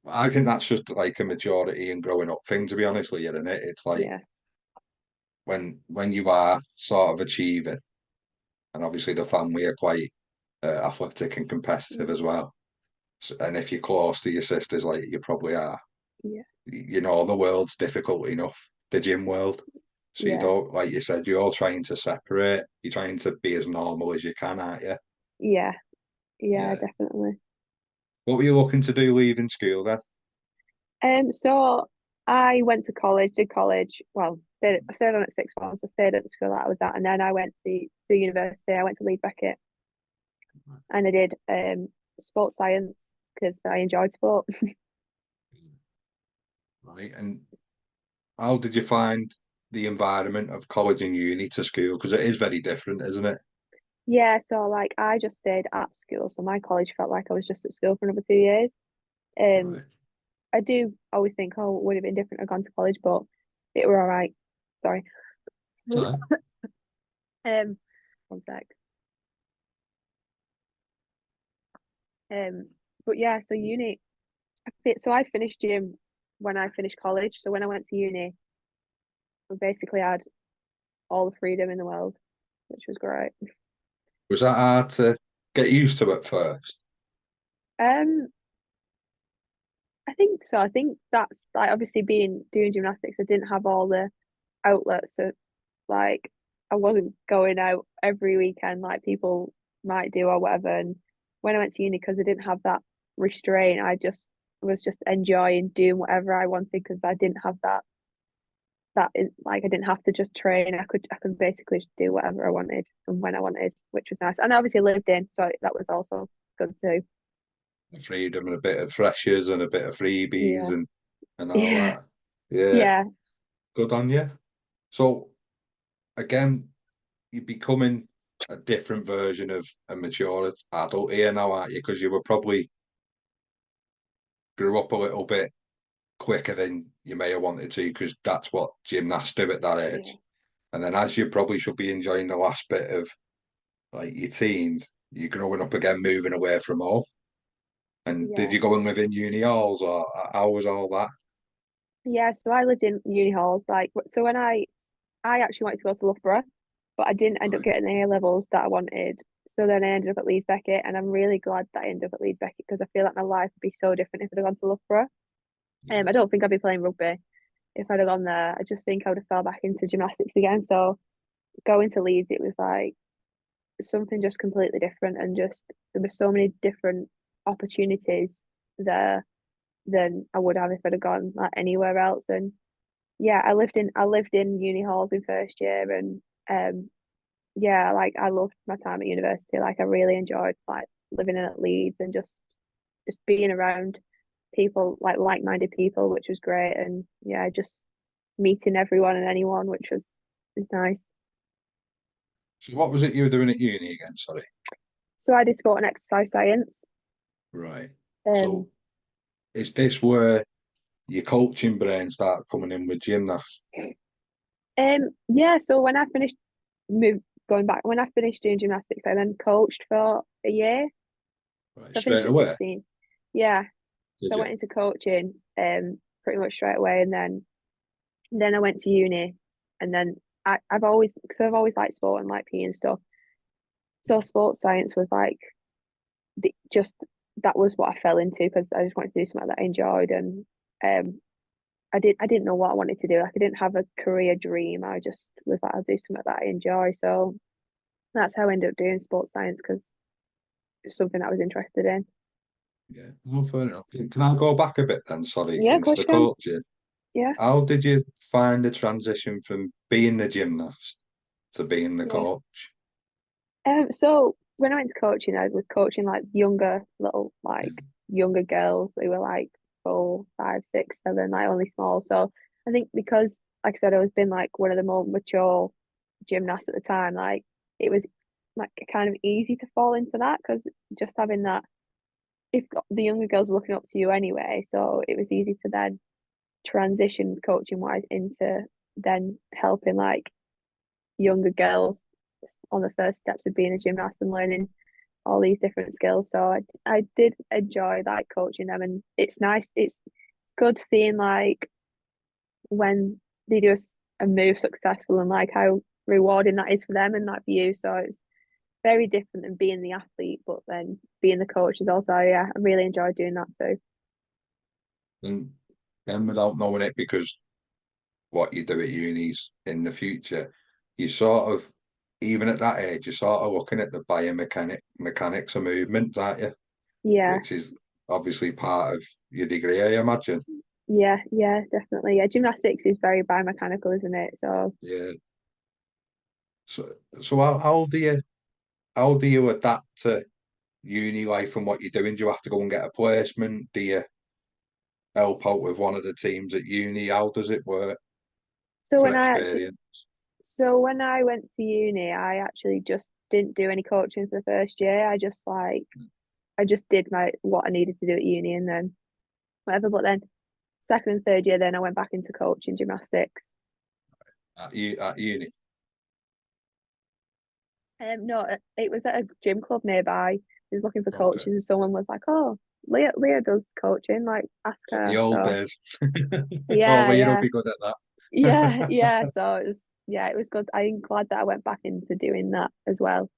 A: I think that's just like a maturity and growing up thing, to be honest with you, isn't it? It's like
B: yeah,
A: when you are sort of achieving, and obviously the family are quite athletic and competitive
B: mm,
A: as well. So, and if you're close to your sisters, like you probably are,
B: yeah,
A: you know the world's difficult enough, the gym world. So you
B: yeah,
A: don't, like you said, you're all trying to separate. You're trying to be as normal as you can, aren't you?
B: yeah, yeah,
A: Yeah.
B: definitely.
A: What were you looking to do leaving school then?
B: So I went to college, did college. Well, I stayed on at sixth form, so I stayed at the school that I was at, and then I went to university. I went to Leigh Beckett, and I did sports science because I enjoyed sport.
A: Right. And how did you find the environment of college and uni to school? Because it is very different, isn't it?
B: Yeah, so like I just stayed at school, so my college felt like I was just at school for another 2 years. Um,
A: Right.
B: I do always think, oh, it would have been different. I've gone to college, but it were all right. Sorry.
A: So,
B: One sec. Um, but yeah, so uni. So I finished gym when I finished college. So when I went to uni, I basically had all the freedom in the world, which was great.
A: was that hard to get used to at first?
B: Um, I think so. I think that's like obviously being doing gymnastics. I didn't have all the outlets. So like I wasn't going out every weekend like people might do or whatever. And when I went to uni, because I didn't have that restraint, I just was just enjoying doing whatever I wanted because I didn't have that is like I didn't have to just train. I could basically just do whatever I wanted and when I wanted, which was nice. And I obviously lived in, so that was also good too.
A: Freedom and a bit of freshers and a bit of freebies
B: Yeah.
A: and all
B: Yeah.
A: that. Yeah,
B: Yeah.
A: good on you. So again, you're becoming a different version of a mature adult here now, aren't you? Because you were probably grew up a little bit quicker than you may have wanted to, because that's what gymnasts do at that
B: Yeah.
A: age. And then as you probably should be enjoying the last bit of like your teens, you're growing up again, moving away from home. And did
B: Yeah.
A: you go and live in uni halls, or how was all that?
B: Yeah. So I lived in uni halls. Like so when I actually wanted to go to Loughborough, but I didn't end up
A: Right.
B: getting the A levels that I wanted. So then I ended up at Leeds Beckett, and I'm really glad that I ended up at Leeds Beckett because I feel like my life would be so different if I'd have gone to Loughborough.
A: Yeah.
B: I don't think I'd be playing rugby if I'd have gone there. I just think I would have fell back into gymnastics again. So going to Leeds, it was like something just completely different, and just there were so many different opportunities there than I would have if I'd have gone like anywhere else. And yeah, I lived in uni halls in first year, and yeah, like I loved my time at university. Like I really enjoyed like living in at Leeds and just being around people like-minded people, which was great. And yeah, just meeting everyone and anyone, which was nice.
A: So what was it you were doing at uni again? Sorry.
B: So I did sport and exercise science.
A: Right.
B: Um,
A: So is this where your coaching brain started coming in with gymnasts?
B: yeah. So when I finished move going back when I finished doing gymnastics, I then coached for a year.
A: Right.
B: So I finished
A: Straight
B: at
A: away,
B: 16. Yeah.
A: did
B: So I
A: you?
B: went into coaching pretty much straight away, and then I went to uni, and then I've always liked sport and like PE and stuff. So sports science was like just that was what I fell into because I just wanted to do something that I enjoyed, and um I didn't know what I wanted to do. Like I didn't have a career dream. I just was like I'll do something that I enjoy. So that's how I ended up doing sports science because it's something I was interested in.
A: Yeah, well, fair enough. Can I go back a bit then, sorry,
B: Yeah, of
A: into
B: course
A: the
B: you can.
A: coaching?
B: Yeah,
A: How did you find the transition from being the gymnast to being the
B: yeah.
A: coach?
B: So when I went to coaching, I was coaching like younger little
A: Yeah,
B: younger girls. They were like 4, 5, 6, 7, like only small. So I think because, like I said, I was been like one of the more mature gymnasts at the time. Like it was like kind of easy to fall into that because just having that, if the younger girls were looking up to you anyway, so it was easy to then transition coaching wise into then helping like younger girls on the first steps of being a gymnast and learning all these different skills. So I did enjoy like coaching them, and it's nice. It's good seeing like when they do a move successful and like how rewarding that is for them and not for you. So it's very different than being the athlete, but then being the coach is also, yeah, I really enjoyed doing that too.
A: and then without knowing it, because what you do at unis in the future, you sort of, even at that age, you're sort of looking at the mechanics of movement, aren't you?
B: Yeah,
A: Which is obviously part of your degree, I imagine.
B: yeah, definitely. Yeah, gymnastics is very biomechanical, isn't it? So
A: Yeah. So, so how do you adapt to uni life and what you're doing? Do you have to go and get a placement? Do you help out with one of the teams at uni? How does it work
B: so
A: for
B: when I actually
A: experience?
B: So when I went to uni, I actually just didn't do any coaching for the first year. I just did my what I needed to do at uni and then whatever. But then second and third year, then I went back into coaching gymnastics.
A: At uni?
B: No, it was at a gym club nearby. I was looking for
A: Okay.
B: coaches, and someone was like, "Oh, Leah does coaching. Like, ask
A: The
B: her."
A: old
B: So
A: days. Oh,
B: yeah,
A: well, you'll
B: yeah,
A: be good at that.
B: yeah. So it was good. I'm glad that I went back into doing that as well.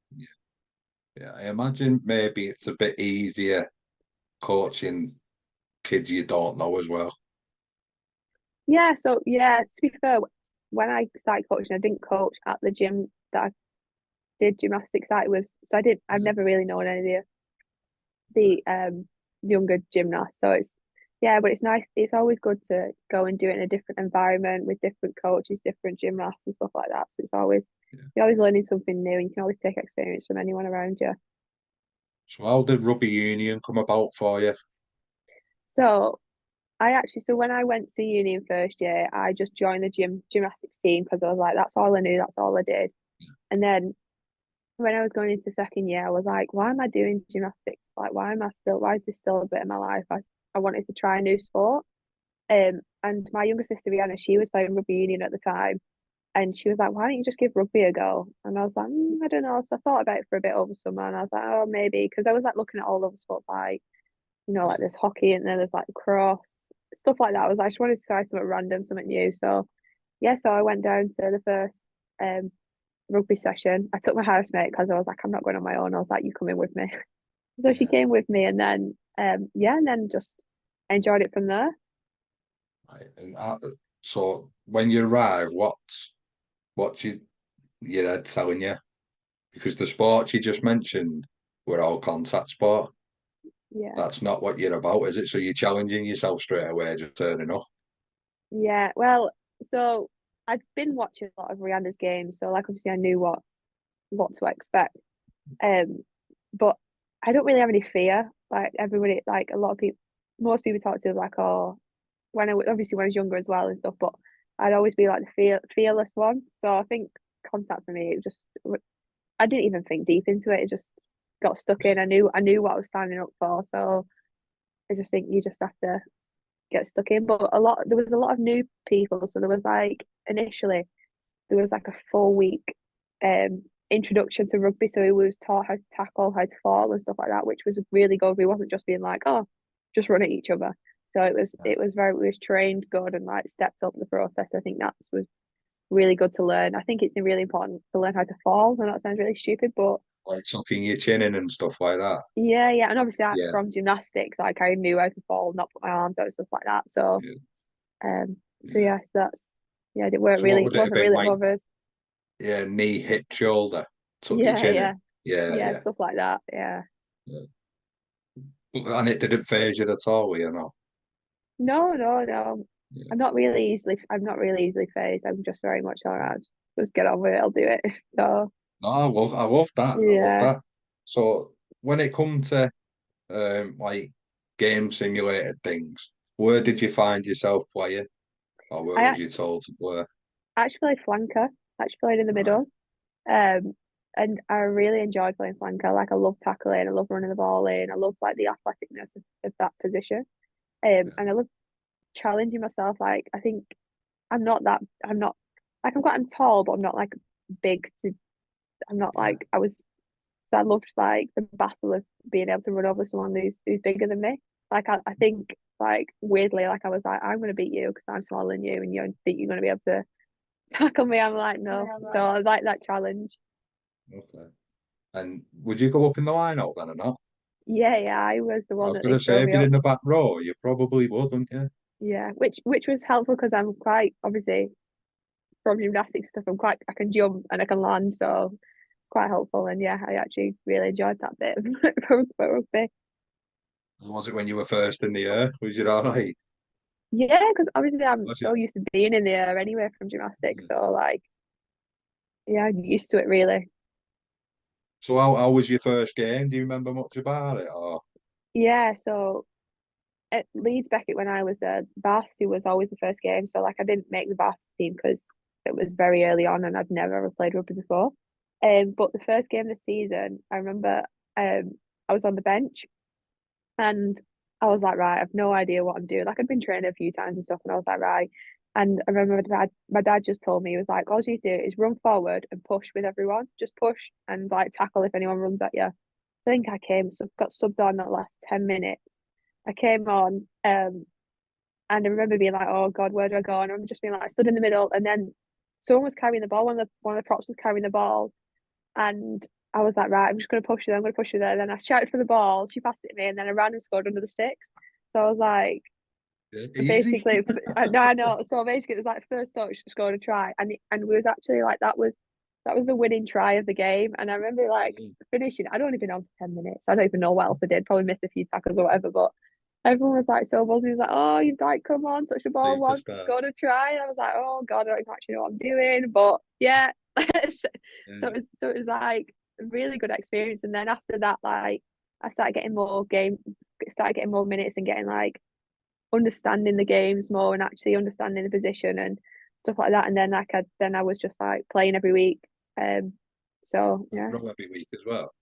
A: Yeah, I imagine maybe it's a bit easier coaching kids you don't know as well.
B: Yeah, so yeah, to be fair, when I started coaching, I didn't coach at the gym that I did gymnastics at. It was so I've
A: Yeah,
B: never really known any of the younger gymnasts. So it's yeah, but it's nice. It's always good to go and do it in a different environment with different coaches, different gymnasts and stuff like that. So it's always
A: yeah.
B: you're always learning something new and you can always take experience from anyone around you.
A: So how did rugby union come about for you?
B: So so when I went to uni in first year, I just joined the gymnastics team because I was like, that's all I knew, that's all I did. And then when I was going into second year, I was like, why am I doing gymnastics? Like, why is this still a bit of my life? I wanted to try a new sport. And my younger sister, Rihanna, she was playing rugby union at the time. And she was like, why don't you just give rugby a go? And I was like, I don't know. So I thought about it for a bit over summer and I was like, oh, maybe. Because I was like looking at all other sports, like, like
A: Yeah,
B: there's hockey and then there's like cross, stuff like that. I was like, I just wanted to try something random, something new. So, yeah, so I went down to the first um, rugby session. I took my housemate because I was like, I'm not going on my own. I was like, you come in with me. So she
A: yeah.
B: came with me, and then yeah, and then just enjoyed it from there.
A: Right. And so when you arrive, what's your head telling you? Because the sports you just mentioned were all contact sport.
B: Yeah,
A: That's not what you're about, is it? So you're challenging yourself straight away, just turning up.
B: yeah. Well, so I've been watching a lot of Rihanna's games, so like obviously I knew what to expect. Um, but I don't really have any fear. Like everybody, like a lot of people, most people talk to like, oh, obviously when I was younger as well and stuff, but I'd always be like the fearless one. So I think contact for me, it just I didn't even think deep into it. It just got stuck in. I knew what I was signing up for. So I just think you just have to get stuck in. But there was a lot of new people. So there was like initially there was like a 4 week introduction to rugby. So we was taught how to tackle, how to fall and stuff like that, which was really good. We wasn't just being like, oh, just run at each other. So we was trained good and like stepped up the process. I think was really good to learn. I think it's really important to learn how to fall. And that sounds really stupid, but
A: like tucking your chin in and stuff like that.
B: Yeah, yeah, and obviously
A: Yeah,
B: from gymnastics, like I knew how to fall, not put my arms out, stuff like that. So,
A: yeah,
B: so
A: yeah.
B: yeah, so that's yeah, they weren't
A: So what
B: really
A: would it have
B: wasn't
A: been
B: really
A: like?
B: bothered.
A: Yeah, knee, hip, shoulder, tuck your
B: Yeah,
A: chin
B: yeah,
A: in. Yeah,
B: yeah,
A: yeah,
B: stuff like that. Yeah.
A: yeah. And it didn't phase you at all, you know.
B: No, no, no.
A: Yeah.
B: I'm not really easily phased. I'm just very much all right. Just get on with it. I'll do it. So
A: No, I love that. I love
B: yeah,
A: that. So when it comes to like game simulated things, where did you find yourself playing, or where
B: I
A: was you told to play?
B: actually played flanker. Actually played in the
A: Right.
B: middle. Um, and I really enjoyed playing flanker. Like I love tackling. I love running the ball in. I love like the athleticness of that position.
A: Yeah.
B: And I love challenging myself. Like I think I'm not that. I'm not like I'm tall, but I'm not like big. I'm not
A: Yeah.
B: like I was. So I loved like the battle of being able to run over someone who's bigger than me. Like I think like weirdly like I was like I'm gonna beat you because I'm smaller than you and you think you're gonna be able to tackle me. I'm like no. So I like that challenge.
A: Okay. And would you go up in the lineup then or not?
B: Yeah, yeah. I was the
A: I
B: one
A: was
B: that
A: going
B: they
A: to say,
B: throw
A: if
B: me
A: you're
B: up.
A: in the back row, you probably would, wouldn't you?
B: Yeah, which was helpful because I'm quite obviously from gymnastics stuff. I can jump and I can land, so quite helpful. And yeah, I actually really enjoyed that bit for rugby.
A: Was it when you were first in the air? Was you all right?
B: Yeah, because obviously I'm
A: Was
B: so
A: you?
B: used to being in the air anyway from gymnastics.
A: Yeah.
B: So like, yeah, I'm used to it really.
A: So how was your first game? Do you remember much about it? Or
B: Yeah, so at Leeds Beckett when I was there, varsity was always the first game. So like I didn't make the varsity team because it was very early on and I'd never ever played rugby before. But the first game this season, I remember I was on the bench and I was like, right, I've no idea what I'm doing. Like I'd been training a few times and stuff, and I was like, right. And I remember my dad just told me, he was like, all you do is run forward and push with everyone. Just push and like tackle if anyone runs at you. I think I got subbed on that last 10 minutes. I came on, and I remember being like, oh God, where do I go? And I'm just being like, I stood in the middle, and then someone was carrying the ball. One of the props was carrying the ball, and I was like, right, I'm just gonna push you there. I'm gonna push you there. And then I shouted for the ball. She passed it to me, and then I ran and scored under the sticks. So I was like,
A: yeah, easy?
B: basically, no, I know. So basically, it was like first touch, scored a try, and we was actually like that was the winning try of the game. And I remember like
A: Mm.
B: finishing. I'd only been on for 10 minutes. I don't even know what else I did. Probably missed a few tackles or whatever, but. Everyone was like so buzzing. He was like, "Oh, you've like come on, touch the ball once and
A: Superstar.
B: scored a try." And I was like, "Oh God, I don't actually know what I'm doing." But yeah, so,
A: Yeah.
B: so it was like a really good experience. And then after that, like I started getting more minutes and getting like understanding the games more and actually understanding the position and stuff like that. And then I was just like playing every week. Um, so yeah,
A: Run every week as well.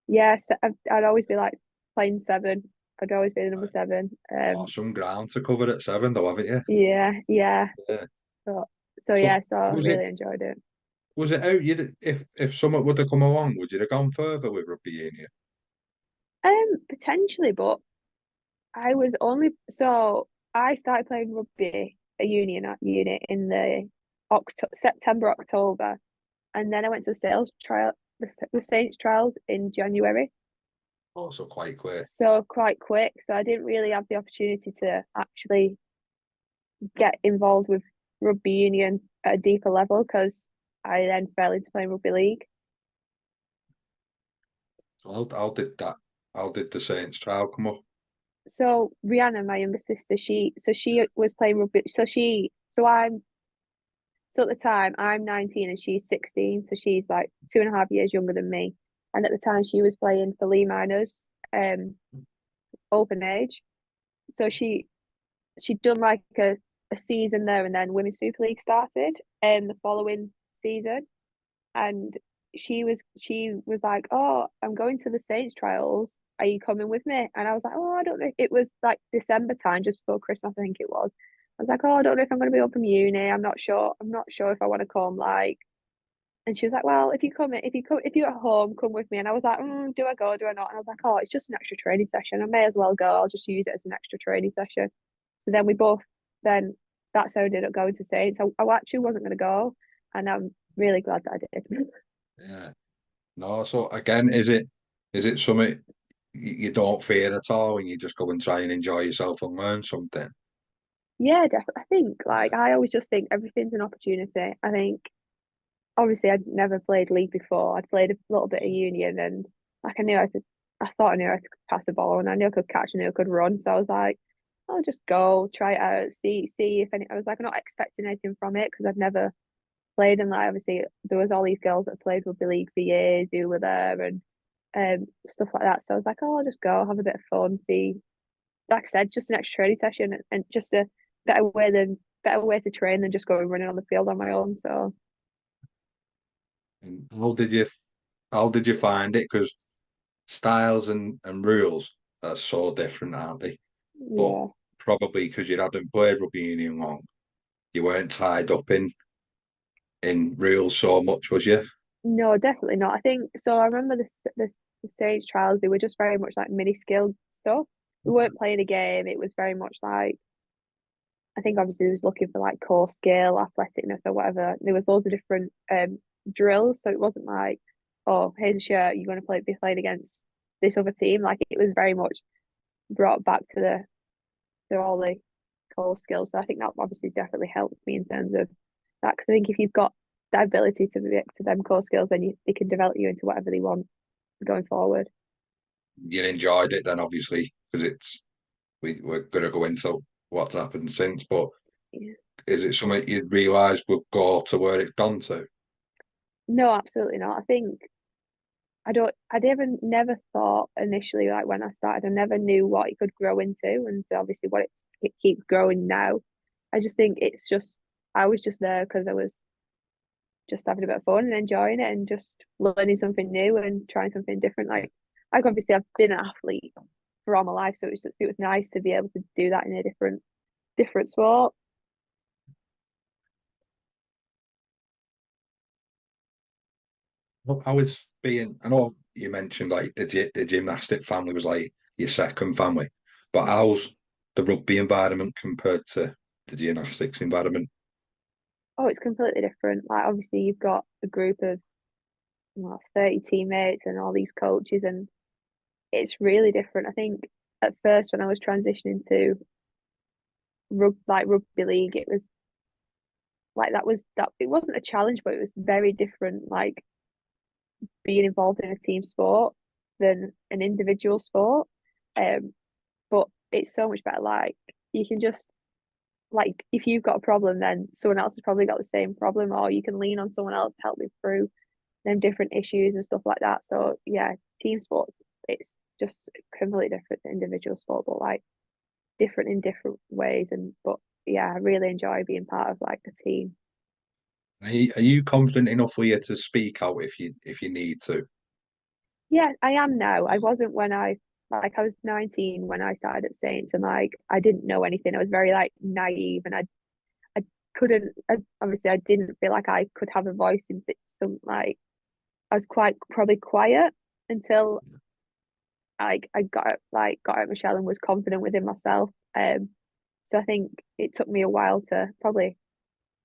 B: yes, I'd always be like playing seven. I'd always be the number
A: Right.
B: seven.
A: Oh, some ground to cover at 7 though, haven't you?
B: Yeah, yeah.
A: Yeah.
B: So, so
A: So
B: yeah, so I
A: was it
B: really enjoyed it.
A: was it out you if someone would have come along, would you have gone further with rugby union?
B: Potentially, but I was only so I started playing rugby a union at unit in the September, October, and then I went to the sales trial, the Saints trials in January.
A: Also quite quick.
B: So quite quick. So I didn't really have the opportunity to actually get involved with rugby union at a deeper level because I then fell into playing rugby league.
A: So how did the Saints trial come up?
B: So Rihanna, my younger sister, she was playing rugby. So at the time I'm 19 and she's 16, so she's like 2.5 years younger than me. And at the time she was playing for Leigh minors, open age. So she'd done like a season there, and then Women's Super League started the following season, and she was like, "Oh, I'm going to the Saints trials. Are you coming with me?" And I was like, "Oh, I don't know." It was like December time, just before Christmas, I think it was. I was like, "Oh, I don't know if I'm going to be up from uni. I'm not sure. I'm not sure if I want to come." Like, and she was like, "Well, if you're at home, come with me." And I was like, "Do I go? Do I not?" And I was like, "Oh, it's just an extra training session. I may as well go. I'll just use it as an extra training session." So then that's how I ended up going to Saints. I actually wasn't going to go, and I'm really glad that I did.
A: Yeah. No, so again, is it something you don't fear at all and you just go and try and enjoy yourself and learn something?
B: Yeah, definitely. I think
A: Yeah.
B: like I always just think everything's an opportunity. I think obviously I'd never played league before. I'd played a little bit of union and like I thought I knew how to pass a ball and I knew I could catch and I knew I could run. So I was like, I'll just go try it out, see if any. I was like, I'm not expecting anything from it because I'd never played and like obviously there was all these girls that played rugby league for years who were there and stuff like that. So I was like, oh, I'll just go have a bit of fun, see. Like I said, just an extra training session and just a better way to train than just going running on the field on my own. So
A: And how did you find it? Because styles and rules are so different, aren't they? But
B: yeah.
A: probably because you hadn't played rugby union long, you weren't tied up in rules so much, was you?
B: No, definitely not. I think so. I remember the stage trials. They were just very much like mini skill stuff. We weren't playing a game. It was very much like I think obviously they was looking for like core skill, athleticness, or whatever. There was loads of different drills, so it wasn't like, oh, here's a shirt. You're going to be playing against this other team. Like it was very much brought back to the all the core skills. So I think that obviously definitely helped me in terms of that. Because I think if you've got that ability to be to them core skills, then they can develop you into whatever they want going forward.
A: You enjoyed it then, obviously, because we're going to go into what's happened since. But
B: Yeah.
A: is it something you'd realise would go to where it's gone to?
B: No, absolutely not. I think I never thought initially, like when I started, I never knew what it could grow into, and obviously it keeps growing now. I just think I was just there because I was just having a bit of fun and enjoying it and just learning something new and trying something different. Like obviously I've been an athlete for all my life, so it was nice to be able to do that in a different sport.
A: Well, I was being, I know you mentioned like the gymnastic family was like your second family, but how's the rugby environment compared to the gymnastics environment?
B: Oh, it's completely different. Like obviously you've got a group of 30 teammates and all these coaches and it's really different. I think at first when I was transitioning to rugby league, it was like that it wasn't a challenge, but it was very different. Like being involved in a team sport than an individual sport. Um, but it's so much better. Like you can just like if you've got a problem, then someone else has probably got the same problem, or you can lean on someone else to help you through them different issues and stuff like that. So yeah, team sports, it's just completely different to individual sport, but like different in different ways. And but yeah, I really enjoy being part of like a team.
A: Are you confident enough for you to speak out if you need to?
B: Yeah, I am now. I wasn't when I was 19 when I started at Saints and like I didn't know anything. I was very like naive and I couldn't obviously I didn't feel like I could have a voice in some like I was quite probably quiet until I got out my shell and was confident within myself. So I think it took me a while to probably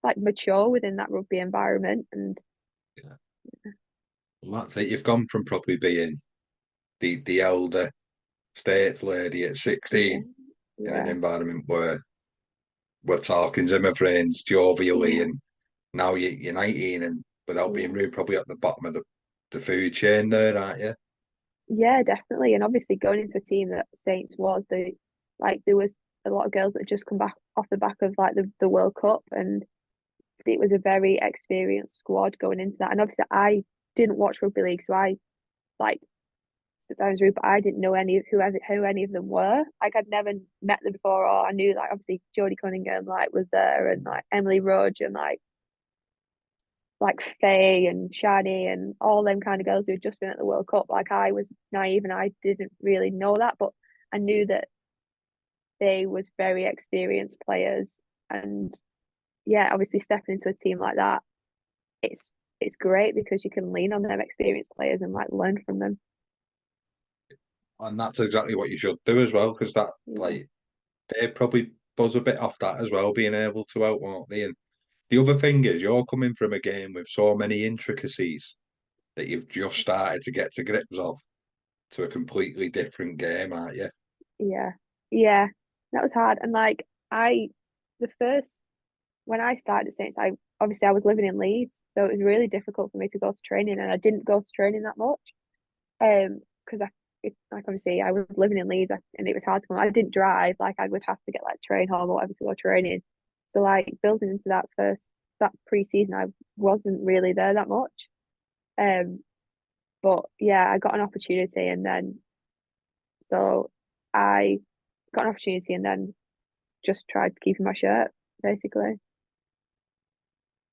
B: like mature within that rugby environment and
A: Yeah. Well, that's it. You've gone from probably being the elder states lady at
B: yeah,
A: 16 in an
B: yeah,
A: environment where we're talking Zimmer friends jovially,
B: yeah,
A: and now you're 19 and without being
B: yeah.
A: rude, probably at the bottom of the food chain there, aren't you?
B: Yeah, definitely. And obviously going into a team that Saints was there was a lot of girls that had just come back off the back of like the World Cup and it was a very experienced squad going into that. And obviously I didn't watch rugby league, so I like that rude, but I didn't know any of who any of them were. Like I'd never met them before, or I knew like obviously Jodie Cunningham like was there, and like Emily Rudge and like Faye and Shani and all them kind of girls who had just been at the World Cup. Like I was naive and I didn't really know that, but I knew that they was very experienced players, and yeah, obviously stepping into a team like that, it's it's great because you can lean on them experienced players and like learn from them.
A: And that's exactly what you should do as well, because that
B: Yeah.
A: like they probably buzz a bit off that as well, being able to out, won't they? And the other thing is, you're coming from a game with so many intricacies. that you've just started to get to grips of to a completely different game, aren't you?
B: Yeah. Yeah. That was hard. And like the first when I started at Saints, I was living in Leeds, so it was really difficult for me to go to training, and I didn't go to training that much. Because like obviously I was living in Leeds, and it was hard to come. I didn't drive, like I would have to get like train home or whatever to go training. So like building into that pre-season, I wasn't really there that much. Um, but yeah, I got an opportunity, and then so I got an opportunity, and then just tried keeping my shirt basically.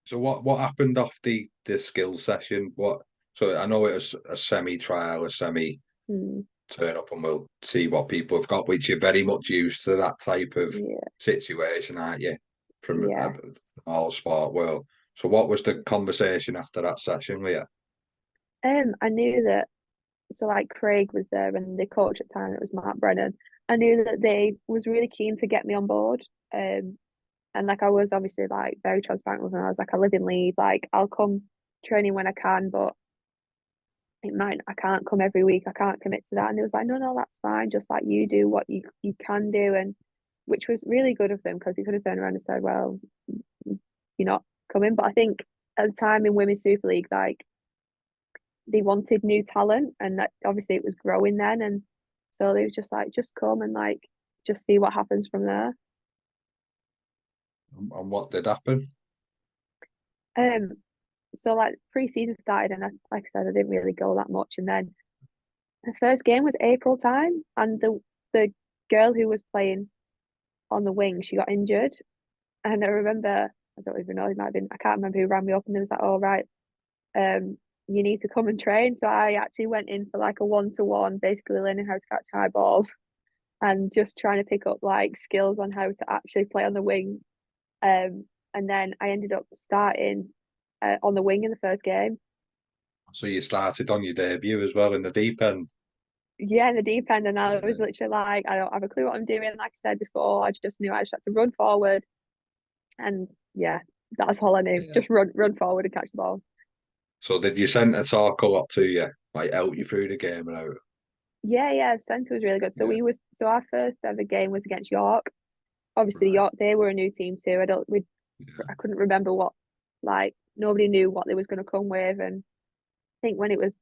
A: So what happened off the skills session? What so I know it was a semi trial, a semi
B: Hmm.
A: turn up and we'll see what people have got, which you're very much used to that type of
B: Yeah,
A: situation, aren't you? From
B: yeah.
A: all sport world. So what was the conversation after that session, Leah?
B: I knew that. So like Craig was there, and the coach at the time, it was Mark Brennan. I knew that they was really keen to get me on board. And like I was obviously like very transparent with them. I was like, I live in Leeds, like I'll come training when I can, but I can't come every week. I can't commit to that. And it was like, no, no, that's fine. Just like you do what you can do, and which was really good of them because he could have turned around and said, well, you're not coming. But I think at the time in Women's Super League, like they wanted new talent, and that obviously it was growing then, and so they was just like, just come and like just see what happens from there.
A: And what did happen?
B: Um, so like pre-season started, and like I said, I didn't really go that much, and then the first game was April time, and the girl who was playing on the wing, she got injured, and I remember I don't even know, it might have been I can't remember who ran me up, and it was like, oh right, you need to come and train. So I actually went in for like a 1-to-1, basically learning how to catch high balls and just trying to pick up like skills on how to actually play on the wing. And then I ended up starting on the wing in the first game.
A: So you started on your debut as well in the deep end.
B: Yeah, in the deep end, and I was
A: Yeah.
B: literally like, I don't have a clue what I'm doing. Like I said before, I just knew I just had to run forward, and yeah, that's all I knew.
A: Yeah.
B: Just run forward and catch the ball.
A: So did your centre talk a lot to you, like help you through the game and out?
B: Yeah, yeah, centre was really good.
A: Yeah.
B: So our first ever game was against York. Obviously,
A: Right.
B: York, they were a new team too.
A: Yeah.
B: I couldn't remember what, like nobody knew what they was going to come with, and I think when it was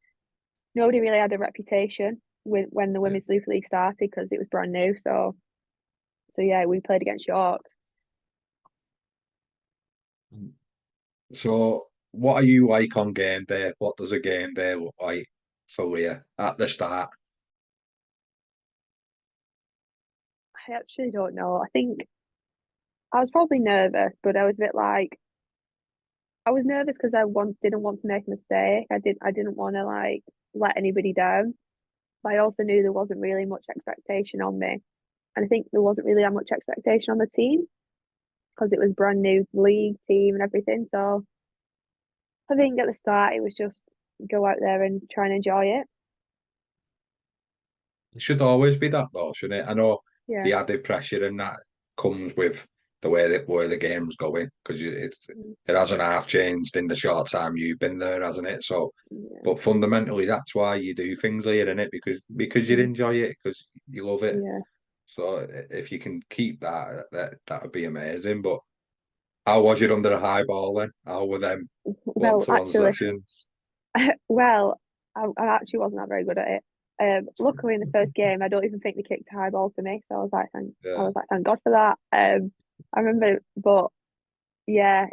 B: nobody really had a reputation with when the
A: Yeah.
B: Women's Super League started because it was brand new. So yeah, we played against York.
A: So, what are you like on game day? What does a game day look like for you at the start?
B: I actually don't know. I think I was probably nervous, but I was a bit like I was nervous because didn't want to make a mistake. I didn't want to like let anybody down. But I also knew there wasn't really much expectation on me. And I think there wasn't really that much expectation on the team because it was brand new league team and everything. So I think at the start it was just go out there and try and enjoy it.
A: It should always be that though, shouldn't it? I know
B: Yeah.
A: the added pressure and that comes with the way that where the game's going because
B: Mm,
A: it hasn't half changed in the short time you've been there, hasn't it? So,
B: yeah.
A: but fundamentally, that's why you do things like it, isn't it? Because you
B: Mm,
A: enjoy it, because you love it.
B: yeah.
A: So if you can keep that would be amazing. But how was it under a high ball then? How were them
B: Well,
A: one-to-one
B: actually,
A: sessions?
B: well, I actually wasn't that very good at it. Luckily in the first game, I don't even think they kicked a high ball to me. So I
A: Yeah,
B: was like, thank God for that. I remember, but yeah,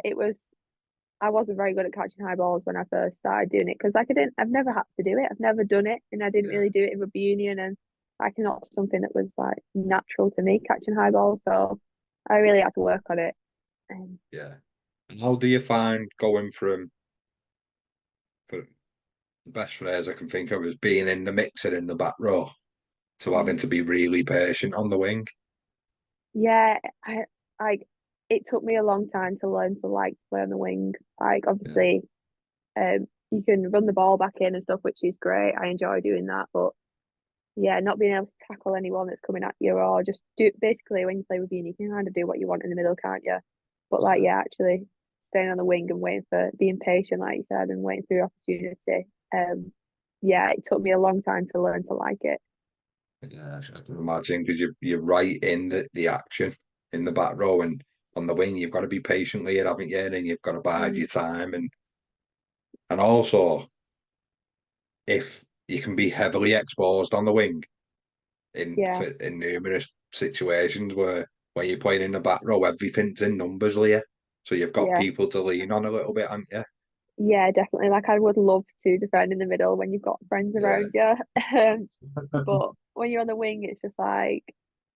B: I wasn't very good at catching high balls when I first started doing it because like I've never had to do it. I've never done it, and I didn't
A: yeah,
B: really do it in rugby union, and like not something that was like natural to me catching high balls. So I really had to work on it. Um,
A: yeah. And how do you find going from for the best phrase I can think of is being in the mixer in the back row to having
B: mm.
A: to be really patient on the wing?
B: Yeah, I it took me a long time to learn to like play on the wing. Like
A: Yeah,
B: obviously, you can run the ball back in and stuff, which is great. I enjoy doing that, but yeah, not being able to tackle anyone that's coming at you or just do basically when you play with you can kind of do what you want in the middle, can't you? But like,
A: yeah.
B: yeah, actually staying on the wing and waiting for being patient, like you said, and waiting for your opportunity. um, yeah, it took me a long time to learn to like it.
A: Yeah, I can imagine because you're right in the action in the back row and on the wing. You've got to be patiently here, haven't you? And you've got to bide
B: Mm,
A: your time and also if you can be heavily exposed on the wing
B: yeah,
A: in numerous situations where when you're playing in the back row, everything's in numbers, Leah. So you've got
B: yeah,
A: people to lean on a little bit, haven't you?
B: yeah, definitely. Like I would love to defend in the middle when you've got friends
A: Yeah.
B: around you. Um, but when you're on the wing, it's just like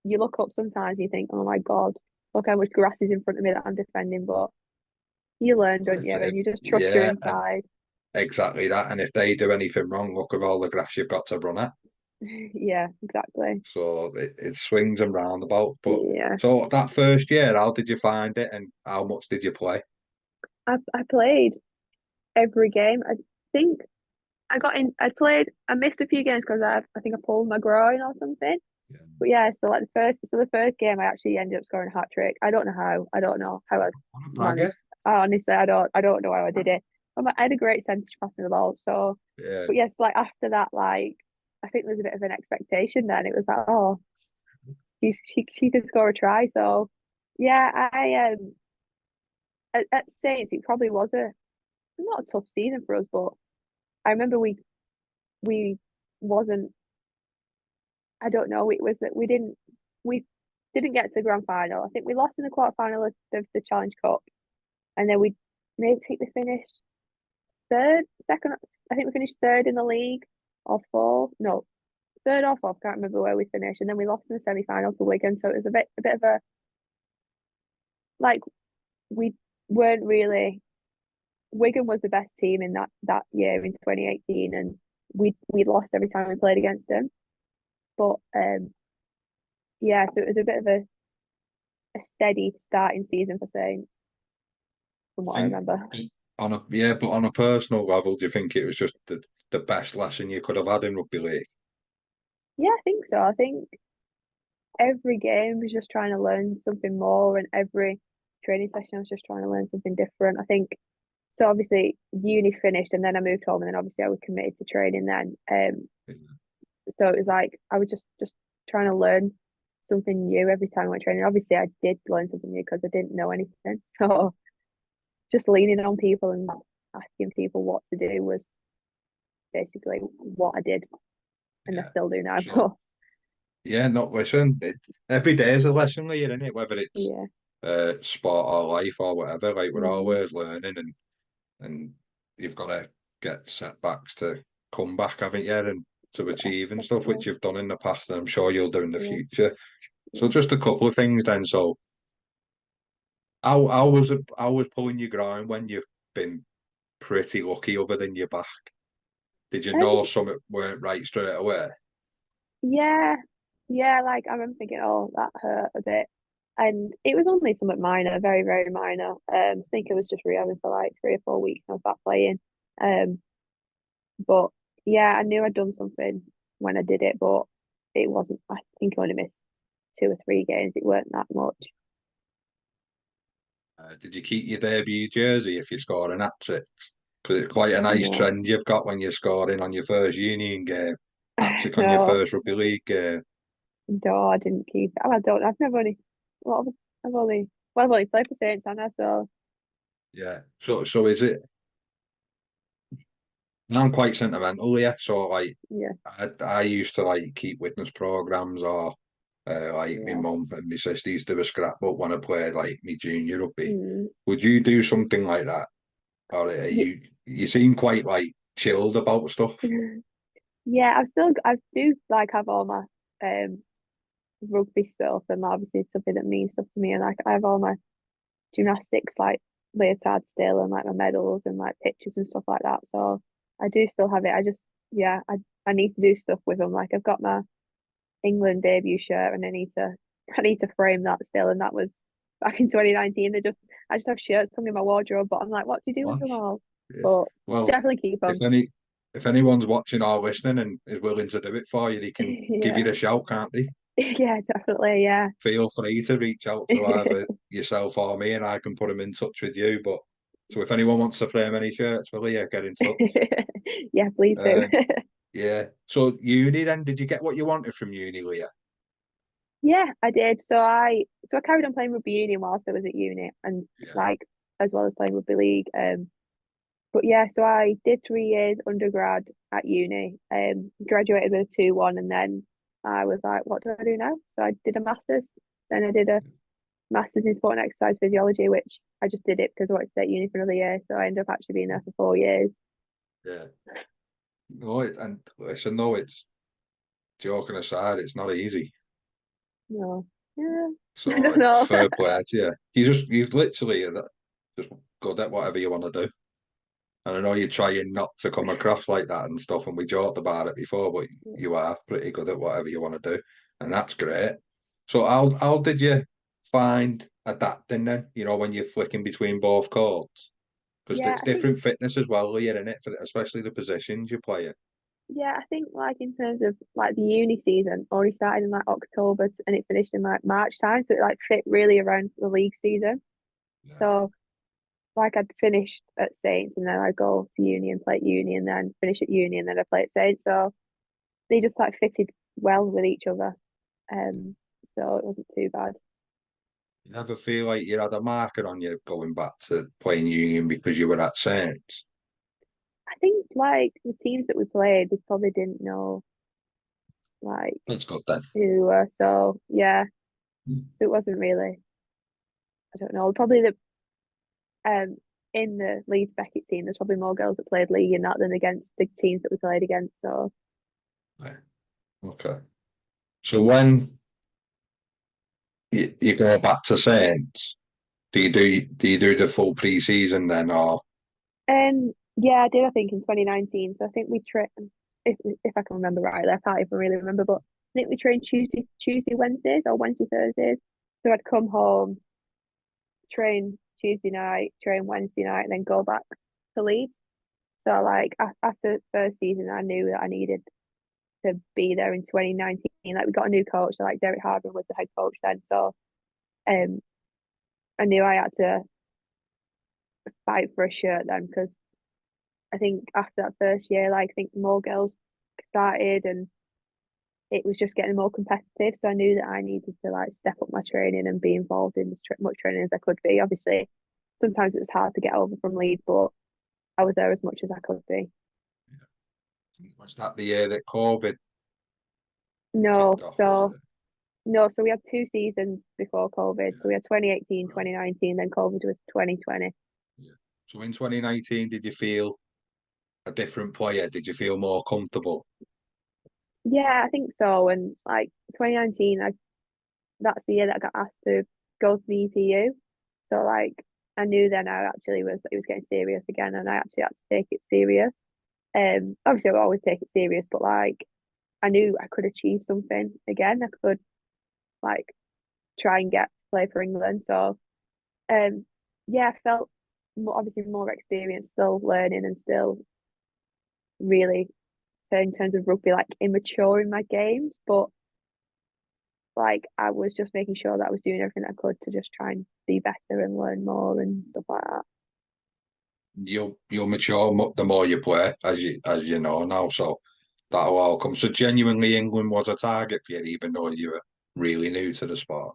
B: you look up sometimes and you think, oh my God, look how much grass is in front of me that I'm defending. But you learn, don't you? And
A: If
B: you just trust your
A: yeah,
B: inside.
A: exactly that. And if they do anything wrong, look at all the grass you've got to run at.
B: Yeah, exactly.
A: So it swings and roundabouts. But
B: Yeah.
A: so that first year, how did you find it, and how much did you play?
B: I played every game. I think I missed a few games because I think I pulled my groin or something.
A: Yeah.
B: But yeah, so the first game I actually ended up scoring a hat trick. I don't know how. I don't know how I
A: What a bragger!
B: managed. Honestly, I don't know how I did it. I had a great sense of passing the ball. So,
A: Yeah,
B: but yes, like after that, like I think there was a bit of an expectation then. It was like, oh, she could score a try. So, yeah, I at Saints it probably was a not a tough season for us, but I remember we wasn't. I don't know. It was that we didn't get to the grand final. I think we lost in the quarter final of the Challenge Cup, and then we maybe think we finished third, second. I think we finished third in the league or fourth. No, third or fourth. Can't remember where we finished. And then we lost in the semi final to Wigan. So it was a bit of a like we weren't really. Wigan was the best team in that year in 2018, and we lost every time we played against them. But yeah, so it was a bit of a steady starting season for Saints, from what I
A: think
B: remember.
A: on a yeah, but on a personal level, do you think it was just the best lesson you could have had in rugby league?
B: Yeah, I think so. I think every game was just trying to learn something more, and every training session I was just trying to learn something different. I think so. Obviously, uni finished, and then I moved home, and then obviously I was committed to training then. So it was like I was just trying to learn something new every time I went training. Obviously, I did learn something new because I didn't know anything. So just leaning on people and asking people what to do was basically what I did, and I
A: Yeah.
B: still do now.
A: So yeah, not listen. Every day is a lesson, Leah, isn't it? Whether
B: But
A: it's
B: yeah,
A: sport or life or whatever, like we're
B: mm,
A: always learning and you've got to get setbacks to come back, haven't you? And to
B: yeah,
A: achieve and stuff, which
B: definitely.
A: you've done in the past, and I'm sure you'll do in the
B: Yeah,
A: future. So
B: yeah.
A: just a couple of things then. So how was pulling your groin when you've been pretty lucky other than your back? Did you know
B: Um,
A: something weren't right straight away?
B: yeah, yeah. Like I remember thinking, oh, that hurt a bit, and it was only somewhat minor, very, very minor. I think it was just rehabbing for like 3 or 4 weeks. And I was back playing. Um, but yeah, I knew I'd done something when I did it, but it wasn't. I think I only missed 2 or 3 games. It weren't that much.
A: Did you keep your debut jersey if you scored an hat trick? Because it's quite a nice
B: No,
A: trend you've got when you're scoring on your first union game, hat trick on your
B: no,
A: first rugby league game.
B: no. I didn't keep it. Oh, I don't. I've never only. What have I've only. Well, I've only played for Saints, and I so
A: Yeah. So is it? And I'm quite sentimental, yeah. So like,
B: yeah,
A: I used to like keep witness programs or like my
B: yeah.
A: mum and my sister used to do a scrapbook when I played like me junior rugby.
B: Mm.
A: Would you do something like that, or you seem quite like chilled about stuff?
B: Yeah, I do like have all my um rugby stuff, and obviously it's something that means stuff to me, and like I have all my gymnastics like leotard still, and like my medals and like pictures and stuff like that. So I do still have it. I just yeah, I need to do stuff with them. Like I've got my England debut shirt, and I need to frame that still, and that was back in 2019. I just have shirts hung in my wardrobe, but I'm like, what do you do with
A: What?
B: them all?
A: Yeah.
B: But
A: Well,
B: definitely keep
A: if
B: them.
A: any if anyone's watching or listening and is willing to do it for you, they can give you
B: Yeah.
A: the shout, can't they?
B: Yeah, definitely. Yeah.
A: Feel free to reach out to either yourself or me, and I can put them in touch with you. But So if anyone wants to frame any shirts for Leah, get in touch.
B: Yeah, please do.
A: Uh, yeah. So uni then, did you get what you wanted from uni, Leah?
B: Yeah, I did. So I carried on playing rugby union whilst I was at uni and
A: Yeah.
B: like as well as playing rugby league. But yeah, so I did 3 years undergrad at uni, graduated with a 2-1, and then I was like, what do I do now? So I did a master's, then I did a master's in sport and exercise physiology, which I just did it because I wanted to stay at uni for another year. So I ended up actually being there for 4 years.
A: Yeah. No, and listen, no, it's joking aside, it's not easy.
B: No, yeah, I
A: So
B: don't
A: it's
B: know.
A: fair play to you. You literally are just good at whatever you want to do. And I know you're trying not to come across like that and stuff, and we joked about it before, but you are pretty good at whatever you want to do, and that's great. So how did you find adapting then? You know, when you're flicking between both courts, because
B: Yeah,
A: it's
B: I think
A: different fitness as well, Leah, in it, for especially the positions you're playing.
B: yeah, I think like in terms of like the uni season already started in like October and it finished in like March time, so it like fit really around the league season.
A: Yeah,
B: So like I'd finished at Saints and then I'd go to uni and play at uni and then finish at uni and then I play at Saints. So they just like fitted well with each other. Um, so it wasn't too bad.
A: you never feel like you had a marker on you going back to playing union because you were at Saints.
B: I think like the teams that we played, they probably didn't know like
A: That's good then.
B: who we were. So yeah, so it wasn't really. I don't know. Probably the in the Leeds Beckett team, there's probably more girls that played league in that than against the teams that we played against. So
A: Yeah. Okay. So when you go back to Saints, do you do the full pre-season then, or
B: yeah, I did I think in 2019. So I think we trained if I can remember rightly, I can't even really remember, but I think we trained Tuesday Wednesdays or Wednesday Thursdays. So I'd come home, train Tuesday night, train Wednesday night, and then go back to Leeds. So like after the first season, I knew that I needed to be there in 2019. Like we got a new coach, so like Derek Hardman was the head coach then. So um I knew I had to fight for a shirt then because I think after that first year, like I think more girls started and it was just getting more competitive. So I knew that I needed to like step up my training and be involved in as much training as I could be. Obviously, sometimes it was hard to get over from Leeds, but I was there as much as I could be.
A: was that the year that COVID kicked
B: No,
A: off, or was
B: so
A: it?
B: no, so we had 2 seasons before COVID. So
A: Yeah,
B: we had 2018,
A: right.
B: 2019, then COVID was 2020.
A: Yeah. So in 2019, did you feel a different player? Did you feel more comfortable?
B: Yeah, I think so. And like 2019, that's the year that I got asked to go to the EPU. So like I knew then I actually was it was getting serious again, and I actually had to take it serious. Obviously I would always take it serious, but like I knew I could achieve something again. I could like try and get to play for England. So um, yeah, I felt obviously more experience, still learning and still really in terms of rugby like immature in my games, but like I was just making sure that I was doing everything I could to just try and be better and learn more and stuff like that.
A: You'll mature the more you play, as you know now. So that'll all come. So genuinely, England was a target for you, even though you were really new to the sport.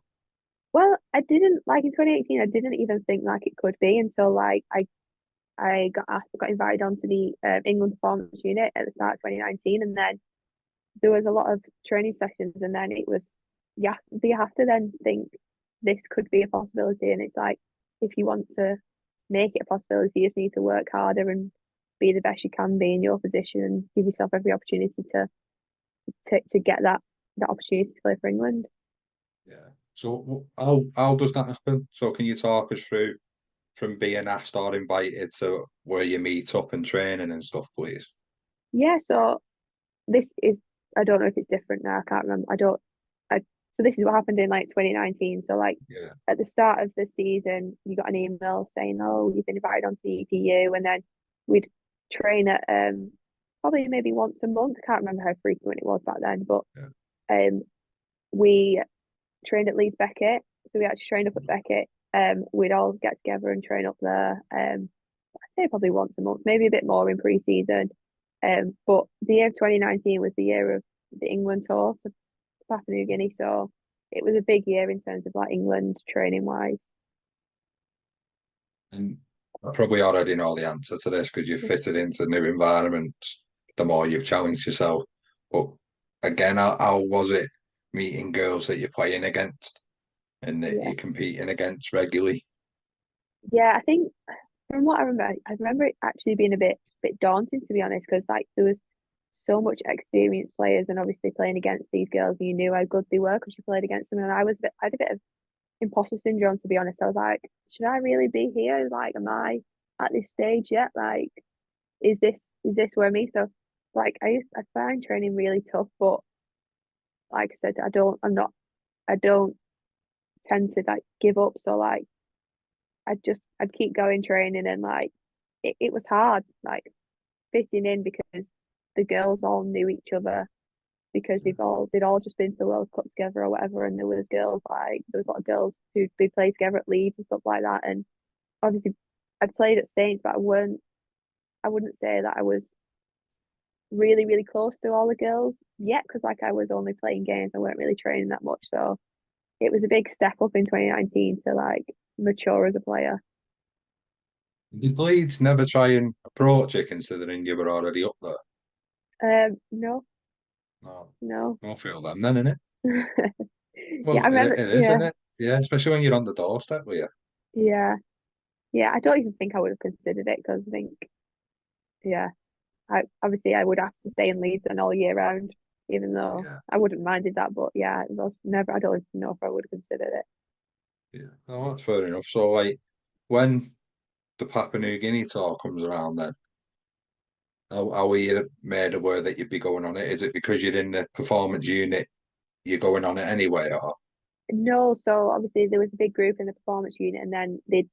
B: Well, I didn't like in 2018. I didn't even think like it could be until like I got asked, got invited onto the England performance unit at the start of 2019, and then there was a lot of training sessions, and then it was yeah, you have to then think this could be a possibility, and it's like if you want to make it a possibility, you just need to work harder and be the best you can be in your position and give yourself every opportunity to get that opportunity to play for England.
A: Yeah. So how does that happen? So can you talk us through from being asked or invited to where you meet up and training and stuff, please?
B: Yeah, so this is I don't know if it's different now. I can't remember. I so this is what happened in like 2019. So like
A: Yeah.
B: at the start of the season, you got an email saying, "Oh, you've been invited onto the EPU," and then we'd train at probably maybe once a month. I can't remember how frequent it was back then, but
A: Yeah.
B: um we trained at Leeds Beckett. So we actually trained up at Beckett. We'd all get together and train up there. I'd say probably once a month, maybe a bit more in pre-season. But the year of 2019 was the year of the England tour to Papua New Guinea, so it was a big year in terms of like England training wise.
A: And I probably already know the answer to this because you've fitted into new environments the more you've challenged yourself. But again, how was it meeting girls that you're playing against and that
B: Yeah,
A: you're competing against regularly?
B: yeah. I think from what I remember it actually being a bit daunting to be honest, because like there was so much experienced players, and obviously playing against these girls, you knew how good they were because you played against them, and I had a bit of imposter syndrome to be honest. I was like, should I really be here? Like, am I at this stage yet? Like, is this where me? So, like, I find training really tough, but like I said, I don't tend to like give up. So like, I'd keep going training, and like, it was hard, like fitting in because the girls all knew each other because they'd all just been to the World Cup together or whatever, and there was a lot of girls who'd be played together at Leeds and stuff like that, and obviously I'd played at Saints, but I wouldn't say that I was really close to all the girls yet because like I was only playing games, I weren't really training that much, so it was a big step up in 2019 to like mature as a player.
A: Did Leeds never try and approach it considering you were already up there?
B: No,
A: No,
B: no.
A: I feel them then, innit?
B: Yeah, I
A: Well,
B: remember.
A: it is,
B: Yeah,
A: isn't it? Yeah, especially when you're on the doorstep with you.
B: yeah, yeah. I don't even think I would have considered it because I think, yeah, I obviously I would have to stay in Leeds and all year round, even though
A: Yeah,
B: I wouldn't minded that. But yeah, it was never. I don't even know if I would have considered it.
A: yeah. Oh, that's fair enough. So, like, when the Papua New Guinea tour comes around, then how are you made aware that you'd be going on it? Is it because you're in the performance unit, you're going on it anyway, or
B: No, so obviously there was a big group in the performance unit, and then they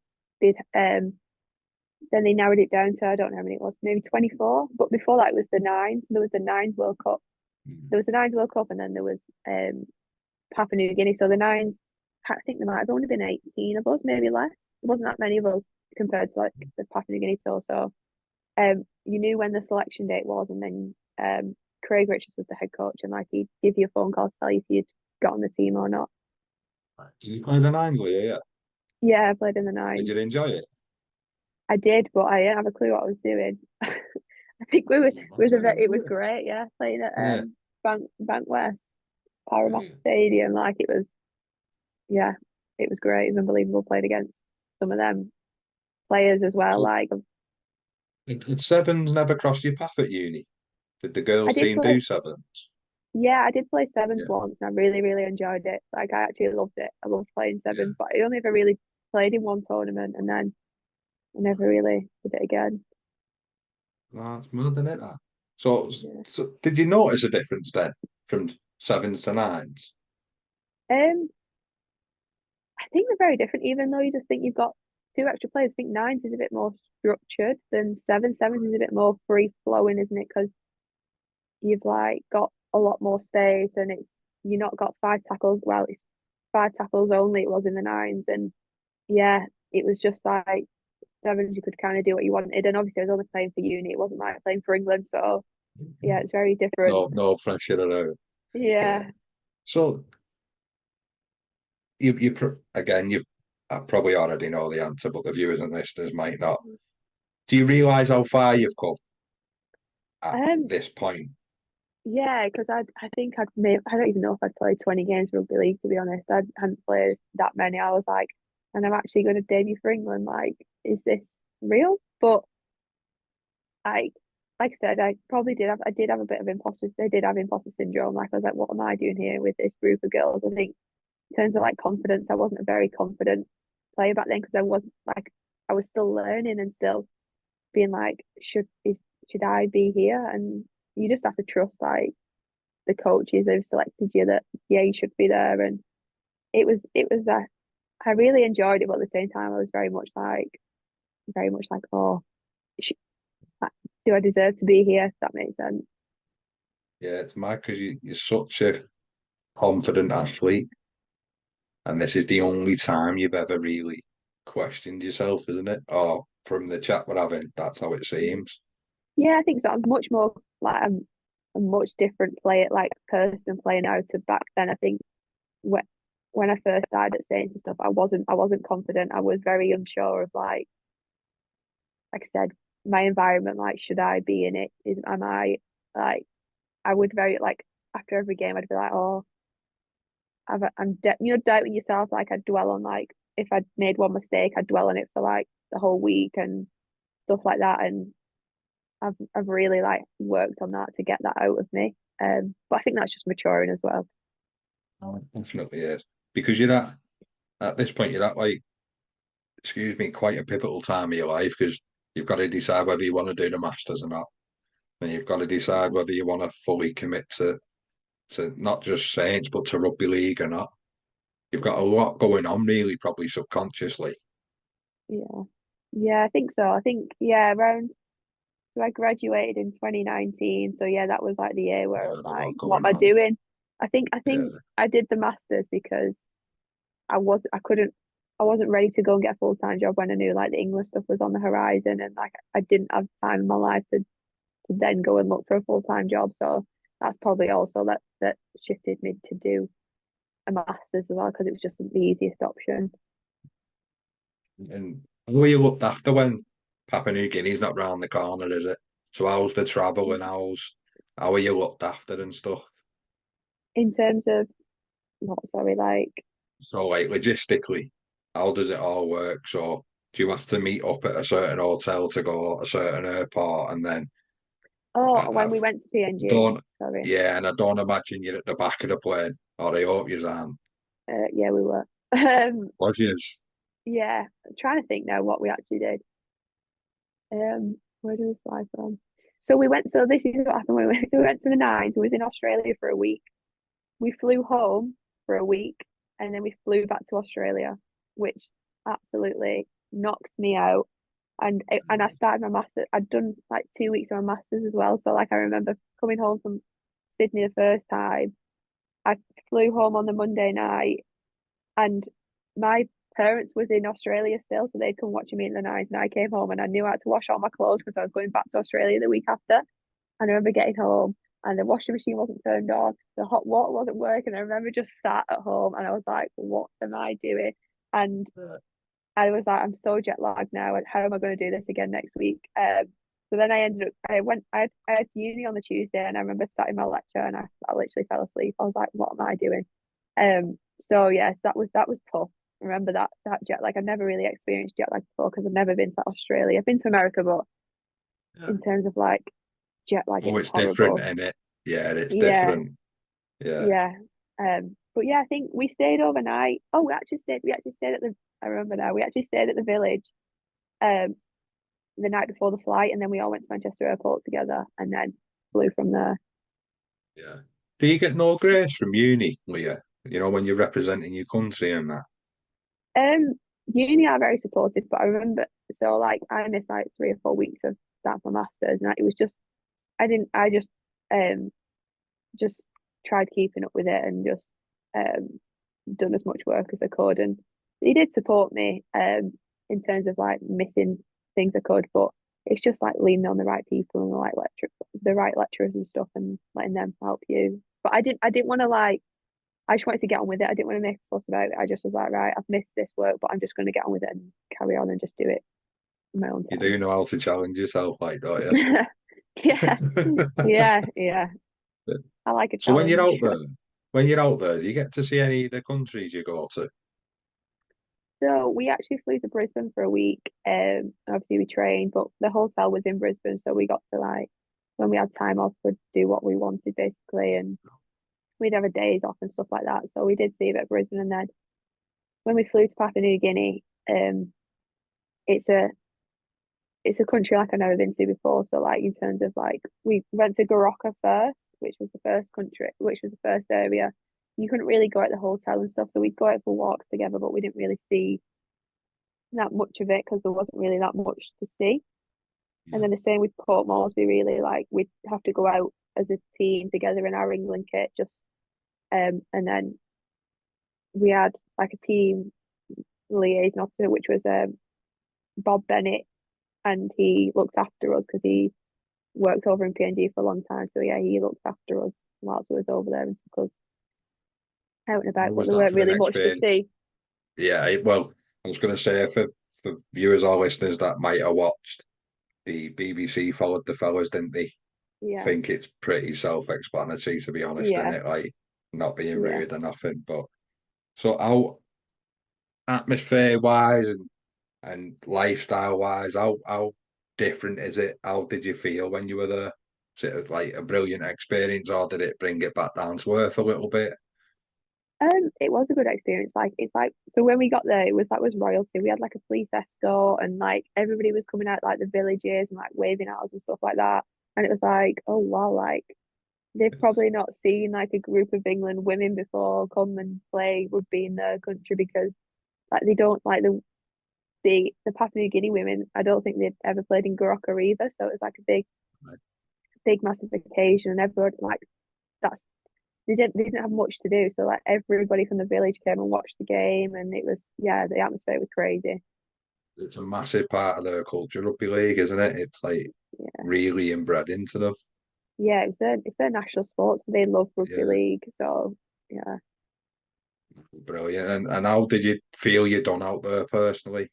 B: then they narrowed it down to I don't know how many it was, maybe 24. But before that, it was the nines. So there was the nines World Cup. There was the nines World Cup, and then there was Papua New Guinea. So the nines, I think there might have only been 18 of us, maybe less. There wasn't that many of us compared to like the Papua New Guinea tour. So you knew when the selection date was, and then Craig Richards was the head coach, and like he'd give you a phone call to tell you if you'd got on the team or not.
A: did you play the nines, Leah? Yeah.
B: Yeah, I played in the
A: Did
B: nines.
A: you enjoy it?
B: I did, but I didn't have a clue what I was doing. I think
A: You must have
B: it was
A: enjoyed it.
B: great, yeah, playing at
A: Yeah.
B: Bank West, Parramatta
A: Yeah.
B: Stadium. Like it was, yeah, it was great. It was unbelievable playing against some of them players as well.
A: So,
B: Like
A: did sevens never cross your path at uni? Did the
B: I
A: girls'
B: did
A: team
B: play,
A: do sevens?
B: yeah, I did play sevens
A: Yeah.
B: once, and I really enjoyed it. Like I actually loved it. I loved playing
A: Yeah.
B: sevens, but I only ever really played in one tournament, and then I never really did it again.
A: That's mad, isn't it? That? So,
B: Yeah.
A: did you notice a difference then from sevens to nines?
B: Um, I think they're very different, even though you just think you've got two extra players. I think nines is a bit more structured than sevens. Sevens is a bit more free flowing, isn't it? Because you've like got a lot more space, and it's you not got five tackles. Well, it's five tackles only. It was in the nines, and yeah, it was just like sevens. You could kind of do what you wanted, and obviously I was only playing for uni. It wasn't like playing for England, so yeah, it's very different.
A: No pressure at all. Yeah.
B: Yeah.
A: So again, you've I probably already know the answer, but the viewers and listeners might not. Do you realise how far you've come at
B: Um,
A: this point?
B: Yeah, because I think I don't even know if I'd played 20 games rugby league to be honest. I hadn't played that many. I was like, and I'm actually going to debut for England. Like, is this real? But I, like I said, I did have a bit of imposter. They did have imposter syndrome. Like I was like, what am I doing here with this group of girls? I think in terms of like confidence, I wasn't a very confident player back then because I wasn't like I was still learning and still being like, should I be here? And you just have to trust like the coaches have selected you that yeah you should be there, and it was I really enjoyed it, but at the same time I was very much like oh sh- do I deserve to be here, if that makes sense.
A: Yeah, it's mad because you're such a confident athlete, and this is the only time you've ever really questioned yourself, isn't it? Or from the chat we're having, that's how it seems.
B: Yeah, I think so. I'm much more like I'm a much different player, like person playing now to back then. I think when I first started at Saints and stuff, I wasn't confident. I was very unsure of like I said, my environment. Like, should I be in it? Am I like I would very like after every game I'd be like, oh, doubting yourself. Like I'd dwell on like if I'd made one mistake, I'd dwell on it for like the whole week and stuff like that. And I've really like worked on that to get that out of me. But I think that's just maturing as well.
A: Oh, it definitely is. Because you're at this point, you're at like, excuse me, quite a pivotal time of your life because you've got to decide whether you want to do the Masters or not. And you've got to decide
B: Yeah,
A: whether you want to fully commit to not just Saints, but to rugby league or not. You've got a lot going on, really, probably subconsciously.
B: yeah, yeah. I think so. I think yeah, around so I graduated in 2019. So yeah, that was like the year where I
A: Yeah,
B: was
A: a lot
B: like, what
A: going
B: am I
A: on.
B: doing? I think
A: Yeah.
B: I did the masters because I couldn't I wasn't ready to go and get a full-time job when I knew like the English stuff was on the horizon and like I didn't have time in my life to then go and look for a full-time job. So that's probably also that shifted me to do a master's as well because it was just the easiest option.
A: And how are you looked after when Papua New Guinea's not round the corner, is it? So how's the travel and how are you looked after and stuff?
B: In terms of what, sorry, like
A: So like logistically, how does it all work? So do you have to meet up at a certain hotel to go a certain airport and then
B: oh, when
A: I
B: we went to PNG,
A: don't
B: sorry.
A: yeah, and I don't imagine you're at the back of the plane, or I hope you aren't.
B: Yeah, we were.
A: Was yours?
B: Yeah, I'm trying to think now what we actually did. Where did we fly from? So we went. So this is what happened when we went. So we went to the Nines. We was in Australia for a week. We flew home for a week, and then we flew back to Australia, which absolutely knocked me out. And I started my master. I'd done like 2 weeks of my masters as well. So like I remember coming home from Sydney the first time. I flew home on the Monday night, and my parents was in Australia still, so they'd come watching me in the Nines, and I came home and I knew I had to wash all my clothes because I was going back to Australia the week after. And I remember getting home and the washing machine wasn't turned on, the hot water wasn't working. I remember just sat at home and I was like, what am I doing? And I was like, I'm so jet lagged now. And how am I going to do this again next week? So then I had uni on the Tuesday and I remember starting my lecture and I literally fell asleep. I was like, what am I doing? So yes, that was tough. I remember that jet lag. I've never really experienced jet lag before because I've never been to Australia. I've been to America, but
A: Yeah.
B: in terms of like jet lag,
A: Oh,
B: it's
A: it's different,
B: horrible.
A: isn't it? Yeah, it's
B: Yeah,
A: different. Yeah.
B: yeah. But yeah, I think we stayed overnight. Oh, we actually stayed at the I remember now, we actually stayed at the village um the night before the flight and then we all went to Manchester Airport together and then flew from there.
A: Yeah. Do you get no grace from uni, Leah? You know, when you're representing your country and that.
B: Um Uni are very supportive, but I remember so like I missed like 3 or 4 weeks of start my masters and it was just I didn't I just tried keeping up with it and just um done as much work as I could. And he did support me in terms of like missing things I could, but it's just like leaning on the right people and the right lecturers and stuff and letting them help you. But I didn't want to like I just wanted to get on with it. I didn't want to make a fuss about it. I just was like, right, I've missed this work, but I'm just going to get on with it and carry on and just do it in my own
A: You
B: time.
A: do know how to challenge yourself, like, don't
B: Yeah,
A: you?
B: yeah, yeah. I like a
A: So
B: challenge.
A: when you're out there, do you get to see any of the countries you go to?
B: So we actually flew to Brisbane for a week. Obviously we trained, but the hotel was in Brisbane, so we got to like when we had time off, we'd do what we wanted basically, and we'd have a days off and stuff like that. So we did see a bit of Brisbane, and then when we flew to Papua New Guinea, it's a country like I've never been to before. So like in terms of like we went to Goroka first, which was the first area. You couldn't really go at the hotel and stuff, so we'd go out for walks together, but we didn't really see that much of it because there wasn't really that much to see. And
A: Yeah.
B: then the same with Port Moresby, really, like we'd have to go out as a team together in our England kit, just and then we had like a team liaison officer, which was Bob Bennett. and he looked after us because he worked over in PNG for a long time. So yeah, he looked after us whilst we was over there and took us out and
A: How
B: about. But
A: was
B: there
A: that
B: weren't
A: for an
B: really much to
A: experience?
B: see.
A: Yeah, well, I was going to say for viewers or listeners that might have watched, the BBC followed the fellas, didn't they?
B: Yeah,
A: Think it's pretty self-explanatory, to be honest, isn't
B: yeah,
A: it? Like, not being
B: yeah.
A: rude or nothing, but so how atmosphere wise and lifestyle wise, how different is it? How did you feel when you were there? Was it like a brilliant experience, or did it bring it back down to earth a little bit?
B: It was a good experience. Like it's like so when we got there, it was that was royalty. We had like a police escort, and like everybody was coming out like the villages and like waving at us and stuff like that. And it was like, oh wow, like they've probably not seen like a group of England women before come and play rugby in their country because like they don't like the Papua New Guinea women. I don't think they'd ever played in Goroka either. So it was like a big massive occasion, and everyone like that's they didn't have much to do. So like everybody from the village came and watched the game, and it was yeah, the atmosphere was crazy.
A: It's a massive part of their culture, rugby league, isn't it? It's like
B: Yeah,
A: really inbred into them.
B: yeah, it's their national sport, so they love rugby
A: Yeah,
B: league. So yeah.
A: brilliant. And how did you feel you done out there personally?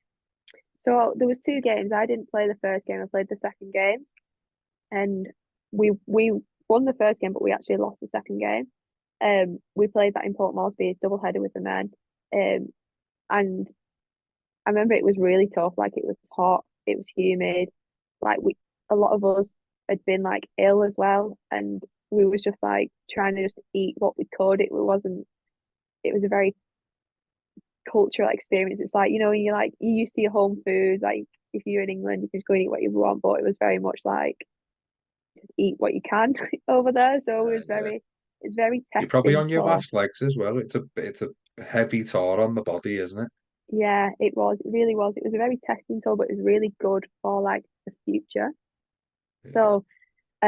B: So there was two games. I didn't play the first game. I played the second game, and we won the first game, but we actually lost the second game. We played that in Port Moresby double header with the men. And I remember it was really tough. Like it was hot, it was humid. Like a lot of us had been like ill as well, and we was just like trying to just eat what we could. It wasn't. It was a very cultural experience. It's like when you're like you used to your home food. Like if you're in England, you can just go and eat what you want. But it was very much like just eat what you can over there. So
A: Yeah.
B: it's very
A: You're probably
B: testing
A: on your
B: tough.
A: last legs as well. It's a heavy tour on the body, isn't it?
B: Yeah, it was. It really was. It was a very testing tool, but it was really good for like the future.
A: Yeah.
B: So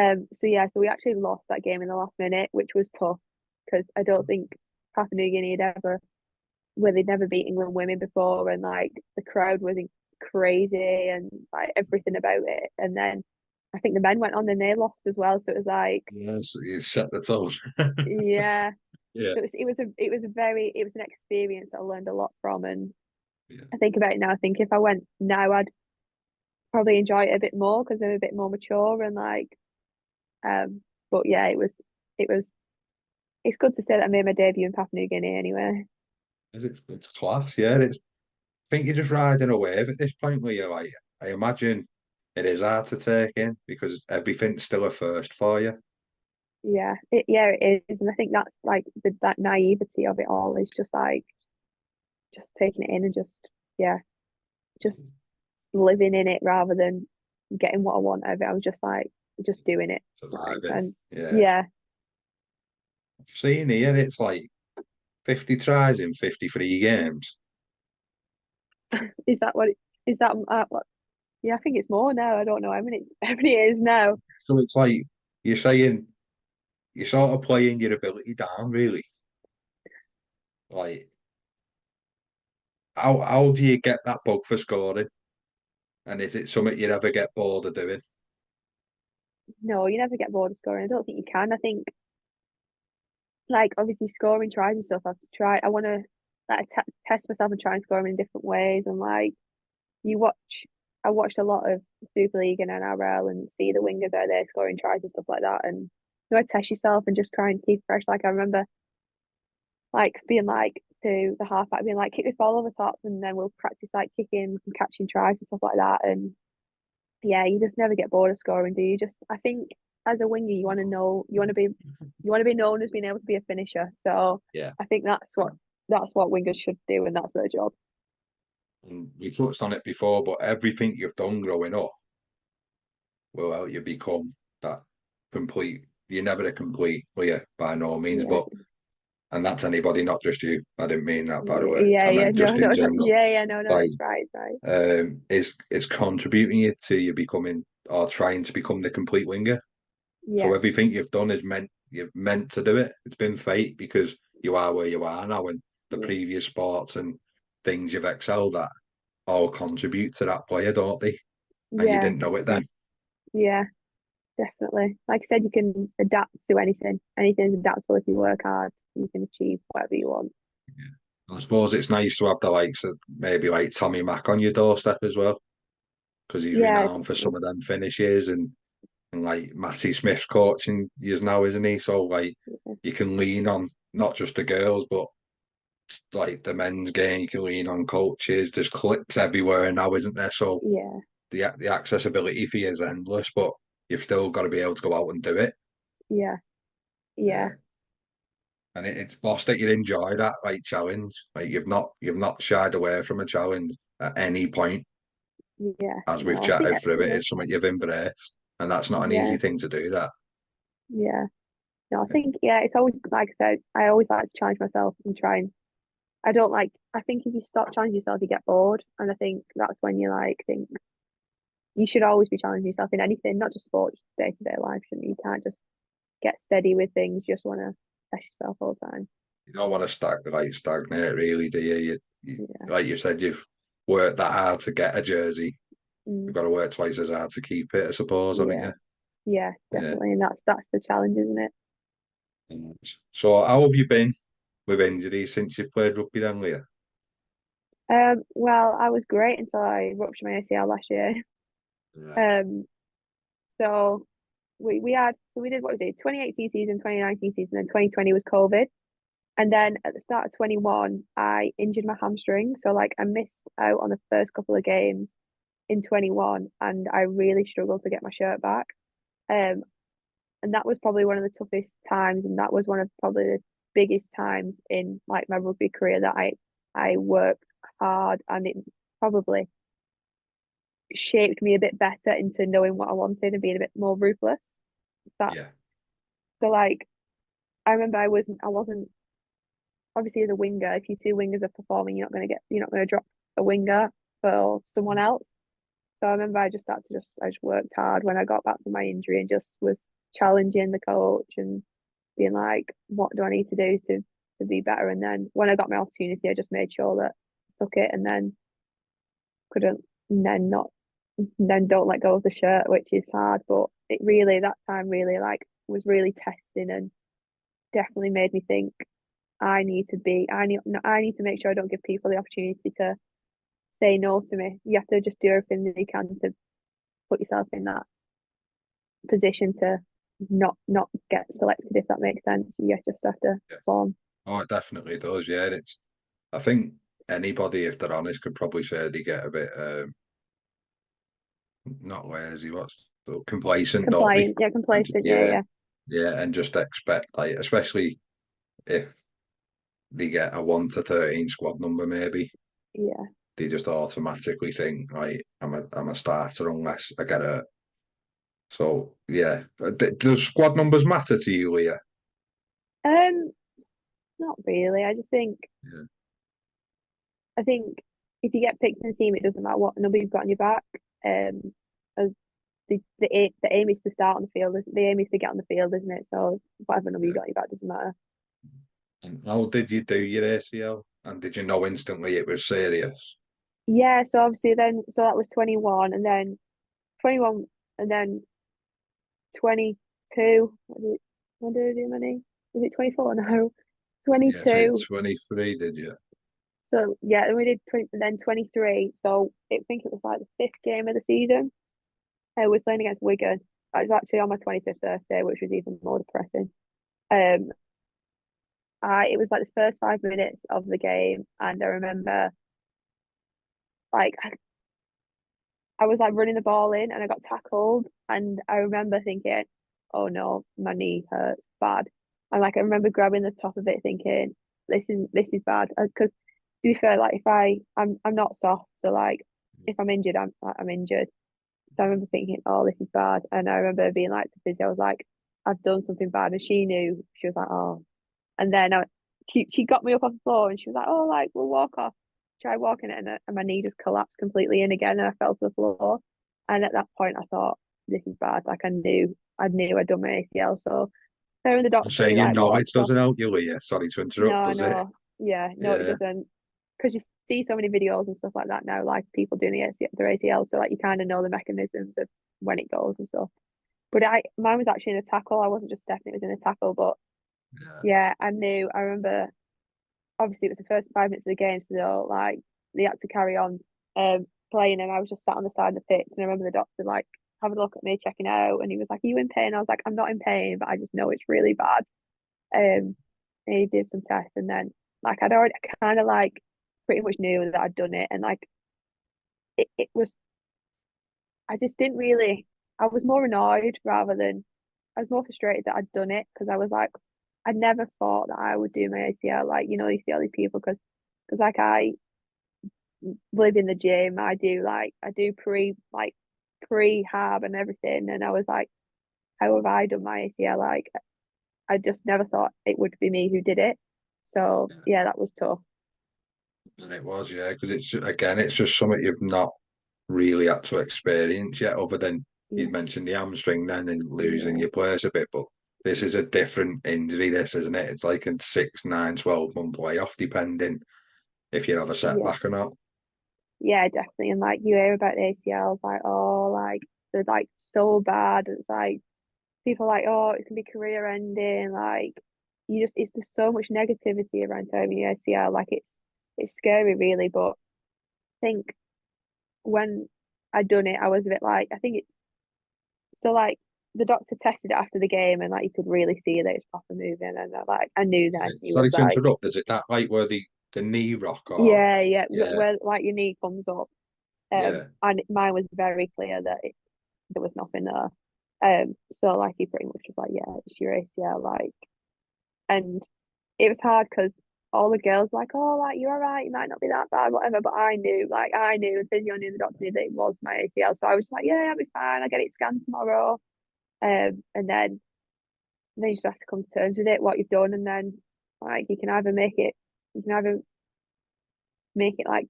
B: so yeah, so we actually lost that game in the last minute, which was tough because I don't think Papua New Guinea had ever, where they'd never beat England women before, and like the crowd was crazy and like everything about it. And then I think the men went on and they lost as well, so it was like,
A: Yes, you set the tone.
B: yeah,
A: Yeah,
B: so it was an experience that I learned a lot from, and
A: yeah.
B: I think about it now. I think if I went now, I'd probably enjoy it a bit more because I'm a bit more mature and like, um, but yeah, it was it's good to say that I made my debut in Papua New Guinea anyway.
A: It's class, yeah. I think you're just riding a wave at this point where you're like, I imagine it is hard to take in because everything's still a first for you.
B: Yeah, it is, and I think that's like that naivety of it all is just like just taking it in and just yeah, just living in it rather than getting what I want out of it. I was just like just doing it. If that makes
A: Surviving.
B: sense.
A: Yeah.
B: Yeah,
A: I've seen here it's like 50 tries in 53 games.
B: is that what? Is that what? Yeah, I think it's more now. I don't know how many how many it is now.
A: So it's like you're saying you're sort of playing your ability down, really. Like, how do you get that bug for scoring? And is it something you'd ever get bored of doing?
B: No, you never get bored of scoring. I don't think you can. I think like obviously scoring tries and stuff. I've tried. I want to like test myself and try and score them in different ways. And like you watch, I watched a lot of Super League and NRL and see the wingers out there scoring tries and stuff like that. And test yourself and just try and keep fresh. Like I remember like being like to the halfback being like kick this ball over top and then we'll practice like kicking and catching tries and stuff like that. And yeah, you just never get bored of scoring, do you? Just I think as a winger you want to know you want to be known as being able to be a finisher. So
A: Yeah.
B: I think that's what wingers should do and that's their job.
A: And we touched on it before, but everything you've done growing up will help you become that complete. You're never a complete player by no means,
B: Yeah.
A: but and that's anybody, not just you. I didn't mean that by the way.
B: Yeah,
A: I
B: yeah,
A: meant
B: no,
A: just in
B: no, no,
A: general.
B: yeah, no, no,
A: Like,
B: it's right, it's right.
A: is contributing you to you becoming or trying to become the complete winger. So
B: Yeah,
A: everything you've done is meant you've meant to do it. It's been fate because you are where you are now, and the
B: yeah,
A: previous sports and things you've excelled at all contribute to that player, don't they? and you
B: Yeah,
A: didn't know it then.
B: yeah, definitely. Like I said, you can adapt to anything. Anything's adaptable if you work hard. You can achieve whatever you want.
A: Yeah. I suppose it's nice to have the likes of maybe like Tommy Mack on your doorstep as well, because he's
B: Yeah,
A: renowned for some of them finishes, and like Matty Smith's coaching years now, isn't he? So like you can lean on not just the girls, but like the men's game. You can lean on coaches. There's clips everywhere now, isn't there? So
B: yeah,
A: the accessibility for you is endless, but you've still got to be able to go out and do it.
B: yeah, yeah,
A: Yeah. And it's boss that you enjoy that like challenge. Like you've not shied away from a challenge at any point
B: yeah.
A: as we've
B: No, I think
A: chatted through it.
B: yeah,
A: It's something you've embraced, and that's not an
B: yeah,
A: easy thing to do. That.
B: yeah. No, I think yeah, it's always like I said, I always like to challenge myself and try and I don't like I think if you stop challenging yourself you get bored and I think that's when you like think you should always be challenging yourself in anything, not just sport, just day-to-day life. Shouldn't you? You can't just get steady with things, you just wanna test yourself all the time.
A: You don't want to stagnate, really, do you?
B: Yeah.
A: Like you said, you've worked that hard to get a jersey.
B: Mm,
A: You've got to work twice as hard to keep it, I suppose, haven't
B: yeah.
A: you?
B: Yeah,
A: Yeah.
B: definitely. And that's the challenge, isn't it?
A: So, how have you been with injuries since you played rugby then, Leah?
B: Well, I was great until I ruptured my ACL last year.
A: Right.
B: Um, so we did what we did 2018 season, 2019 season, and 2020 was COVID. And then at the start of 21, I injured my hamstring. So like I missed out on the first couple of games in 21 and I really struggled to get my shirt back. Um, and that was probably one of the toughest times and that was one of probably the biggest times in like my rugby career that I worked hard and it probably shaped me a bit better into knowing what I wanted and being a bit more ruthless. That
A: Yeah.
B: so like I remember I wasn't obviously as a winger, if you two wingers are performing, you're not gonna drop a winger for someone else. So I remember I just worked hard when I got back from my injury and just was challenging the coach and being like, what do I need to do to be better? And then when I got my opportunity, I just made sure that I took it and then couldn't and then not and then don't let go of the shirt, which is hard. But it really that time really like was really testing and definitely made me think I need to make sure I don't give people the opportunity to say no to me. You have to just do everything that you can to put yourself in that position to not get selected if that makes sense. You just have to
A: Yeah.
B: perform.
A: Oh, it definitely does. Yeah. I think anybody, if they're honest, could probably say they get a bit, not lazy, what's complacent, don't they?
B: Compliant, yeah,
A: And
B: complacent, yeah,
A: yeah,
B: yeah,
A: yeah, and just expect, like, especially if they get a 1 to 13 squad number, maybe
B: yeah.
A: they just automatically think, right, I'm a starter unless I get hurt. So yeah, does squad numbers matter to you, Leah?
B: Um, not really.
A: Yeah,
B: I think if you get picked in the team, it doesn't matter what number you've got on your back. As the aim is to start on the field. The aim is to get on the field, isn't it? So whatever number you
A: yeah.
B: got on your back doesn't matter.
A: And how did you do your ACL? And did you know instantly it was serious?
B: Yeah. So obviously so that was 21, and then 21, and then 22. When did I do my knee? Was it 24? No,
A: Yeah, so
B: 22.
A: 23, did you?
B: So yeah, then we did 20, then 23. So I think it was like the fifth game of the season. I was playing against Wigan. I was actually on my 25th birthday, which was even more depressing. Um, it was like the first 5 minutes of the game, and I remember like I was like running the ball in, and I got tackled, and I remember thinking, "Oh no, my knee hurts bad," and like I remember grabbing the top of it, thinking, "This is bad." As because to be fair, like if I'm not soft, so like if I'm injured, I'm injured. So I remember thinking, "Oh, this is bad," and I remember being like to physio, I was like, "I've done something bad," and she knew. She was like, "Oh," and then she got me up off the floor, and she was like, "Oh, like we'll walk off." Try walking it, and my knee just collapsed completely in again, and I fell to the floor. And at that point, I thought, "This is bad." Like I knew I'd done my ACL. So her and the
A: I'm
B: doctor
A: saying your
B: like
A: knowledge
B: walked off.
A: doesn't help you, Leah. Sorry to interrupt,
B: No,
A: does it?
B: no, yeah, no, it
A: Yeah,
B: doesn't. because you see so many videos and stuff like that now, like people doing their ACL, so like you kind of know the mechanisms of when it goes and stuff. But mine was actually in a tackle. I wasn't just stepping; it was in a tackle. But
A: Yeah.
B: yeah, I knew. I remember. Obviously, it was the first 5 minutes of the game, so like they had to carry on playing, and I was just sat on the side of the pitch. And I remember the doctor like having a look at me, checking out, and he was like, "Are you in pain?" I was like, "I'm not in pain, but I just know it's really bad." And he did some tests, and then like I'd already kind of like pretty much knew that I'd done it, and like it was I just didn't really. I was more annoyed rather than I was more frustrated that I'd done it because I was like, I never thought that I would do my ACL. Like, you see all these people because like I live in the gym. I do prehab and everything. And I was like, how have I done my ACL? Like, I just never thought it would be me who did it. So yeah, that was tough.
A: And it was, yeah, because it's just something you've not really had to experience yet, other than
B: Yeah,
A: you'd mentioned the hamstring then and losing
B: yeah,
A: your place a bit. But this is a different injury, this, isn't it? It's like a 6, 9, 12 month layoff, depending if you have a
B: yeah,
A: setback or not.
B: yeah, definitely. And like you hear about the ACLs, like oh, like they're like so bad. It's like people are like, oh, it can be career ending. Like there's so much negativity around having your ACL. Like it's scary, really. But I think when I'd done it, I was a bit like, I think it's so like the doctor tested it after the game, and like you could really see that it's proper moving, and I knew
A: Is
B: then
A: it,
B: he was
A: sorry to
B: like,
A: interrupt, is it that like where the knee rock or
B: yeah, yeah,
A: yeah,
B: where like your knee comes up.
A: yeah.
B: And mine was very clear that there was nothing there. So like he pretty much was like, yeah, it's your ACL, like, and it was hard because all the girls were like, oh, like you're all right, it might not be that bad, whatever. But I knew, the physio knew, the doctor knew that it was my ACL, so I was like, yeah, I'll be fine. I'll get it scanned tomorrow. And then you just have to come to terms with it, what you've done, and then like you can either make it like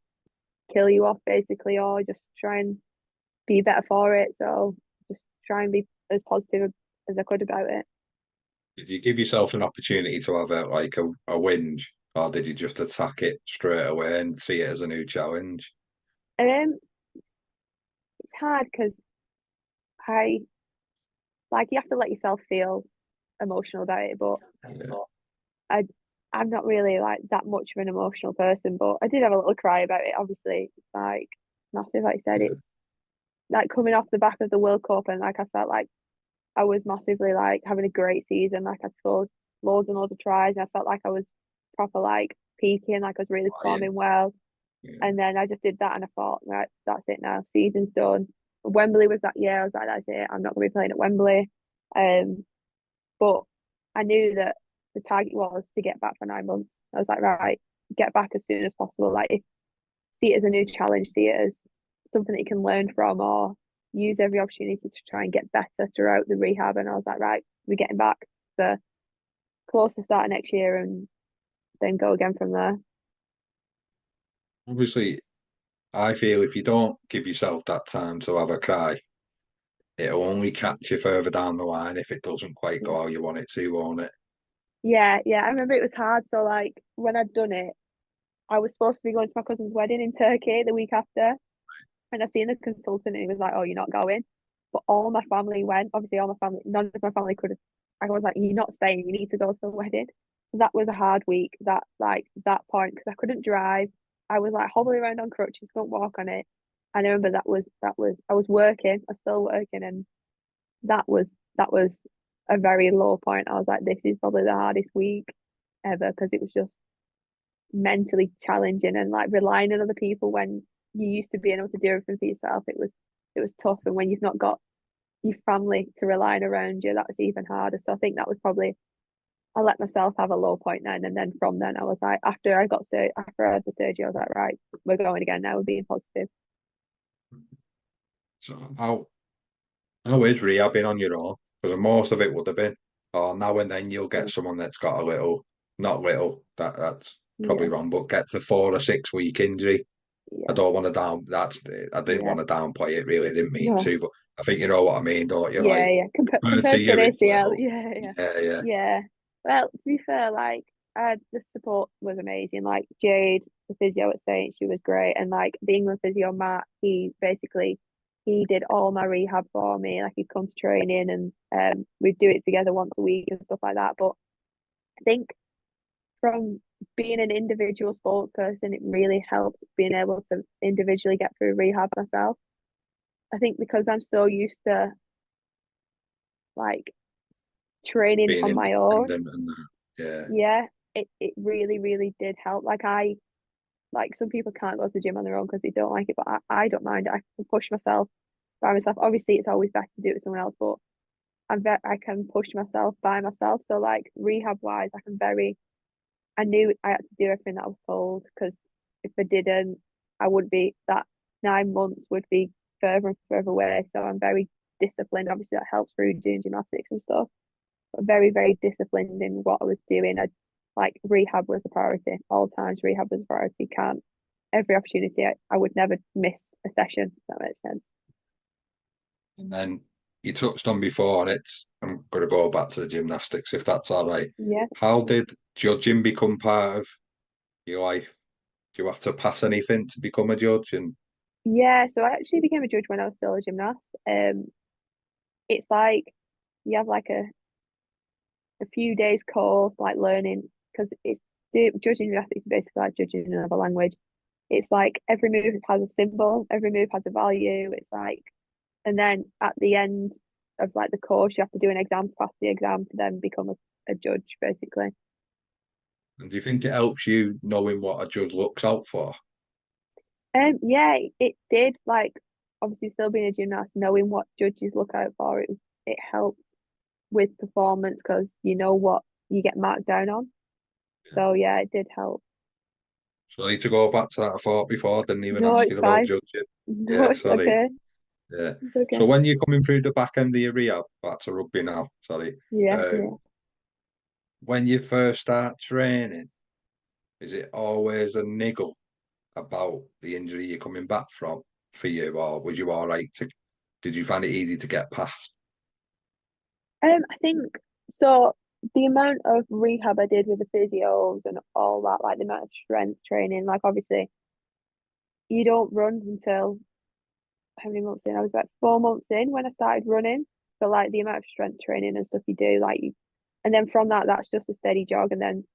B: kill you off basically, or just try and be better for it. So just try and be as positive as I could about it.
A: Did you give yourself an opportunity to have a whinge, or did you just attack it straight away and see it as a new challenge?
B: Um, it's hard because I like you have to let yourself feel emotional about it, but
A: Yeah,
B: I I'm not really like that much of an emotional person, but I did have a little cry about it. Obviously, it's like massive. Like I said,
A: yeah,
B: it's like coming off the back of the World Cup, and like I felt like I was massively like having a great season. Like I scored loads and loads of tries, and I felt like I was proper like peaking, like I was really
A: flying.
B: performing well.
A: Yeah.
B: And then I just did that, and I thought, right, that's it now. Season's done. Wembley was that year. I was like, that's it. I'm not going to be playing at Wembley. Um, but I knew that the target was to get back for 9 months. I was like, right, get back as soon as possible. Like, see it as a new challenge, see it as something that you can learn from, or use every opportunity to try and get better throughout the rehab. And I was like, right, we're getting back for close to starting next year, and then go again from there.
A: Obviously, I feel if you don't give yourself that time to have a cry, it'll only catch you further down the line if it doesn't quite
B: Yeah.
A: go how you want it to, won't it?
B: Yeah, yeah. I remember it was hard. So like when I'd done it, I was supposed to be going to my cousin's wedding in Turkey the week after, and I seen the consultant, and he was like, "Oh, you're not going." But all my family went. Obviously, all my family, none of my family could have. I was like, "You're not staying. You need to go to the wedding." So that was a hard week. That point because I couldn't drive. I was like hobbling around on crutches, couldn't walk on it. And I remember that was I was working. I was still working, and that was a very low point. I was like, "This is probably the hardest week ever," because it was just mentally challenging and like relying on other people when you used to being able to do everything for yourself. It was tough, and when you've not got your family to rely on around you, that's even harder. So I think that was probably I let myself have a low point then, and then from then I was like, after I had the surgery, I was like, right, we're going again now. We're being positive.
A: So how is rehabbing on your own? Because most of it would have been, or now and then you'll get
B: Yeah,
A: someone that's got a little, not little, that's probably
B: yeah,
A: wrong, but gets a 4 or 6 week injury. I
B: yeah,
A: don't want to I didn't
B: yeah.
A: want to downplay it really, I didn't mean
B: No,
A: to, but I think you know what I mean, don't you?
B: yeah,
A: Like,
B: yeah.
A: compared to
B: Compared to
A: you,
B: an
A: it's
B: ACL,
A: little.
B: yeah, yeah,
A: Yeah, yeah.
B: yeah. Well, to be fair, like. The support was amazing. Like Jade, the physio at Saint, she was great, and like the England physio Matt, he did all my rehab for me. Like he'd come to training, and we'd do it together once a week and stuff like that. But I think from being an individual sports person, it really helped being able to individually get through rehab myself. I think because I'm so used to like training
A: being
B: on my own,
A: independent and yeah,
B: yeah, it really, really did help. Like some people can't go to the gym on their own because they don't like it, but I don't mind. I can push myself by myself. Obviously, it's always better to do it with someone else, but I can push myself by myself. So like rehab wise, I knew I had to do everything that I was told because if I didn't, I would be that 9 months would be further and further away. So I'm very disciplined. Obviously, that helps through doing gymnastics and stuff. But very, very disciplined in what I was doing. I like rehab was a priority. All times rehab was a priority. Can't every opportunity I would never miss a session, if that makes sense.
A: and then you touched on before, and it's I'm going to go back to the gymnastics if that's all right.
B: Yeah.
A: How did judging become part of your life? Do you have to pass anything to become a judge? And
B: Yeah. So I actually became a judge when I was still a gymnast. It's like you have like a few days course, like learning because judging gymnastics is basically like judging another language. It's like every move has a symbol, every move has a value. It's like, and then at the end of like the course, you have to do an exam to pass the exam to then become a judge, basically.
A: do you think it helps you knowing what a judge looks out for?
B: Yeah, it did. Like, obviously, still being a gymnast, knowing what judges look out for, it helped with performance because you know what you get marked down on. So yeah, it did help.
A: So I need to go back to that I thought before. I didn't even
B: No,
A: ask you
B: it's
A: about
B: fine.
A: judging.
B: No,
A: Yeah,
B: it's
A: sorry.
B: okay.
A: Yeah.
B: It's
A: So
B: okay.
A: when you're coming through the back end of your rehab, back to rugby now, sorry.
B: Yeah, yeah.
A: Um, when you first start training, is it always a niggle about the injury you're coming back from for you, or was you all right to, did you find it easy to get past?
B: I think so. The amount of rehab I did with the physios and all that, like the amount of strength training, like obviously you don't run until how many months in? I was about 4 months in when I started running. So like the amount of strength training and stuff you do, and then from that, that's just a steady jog. And then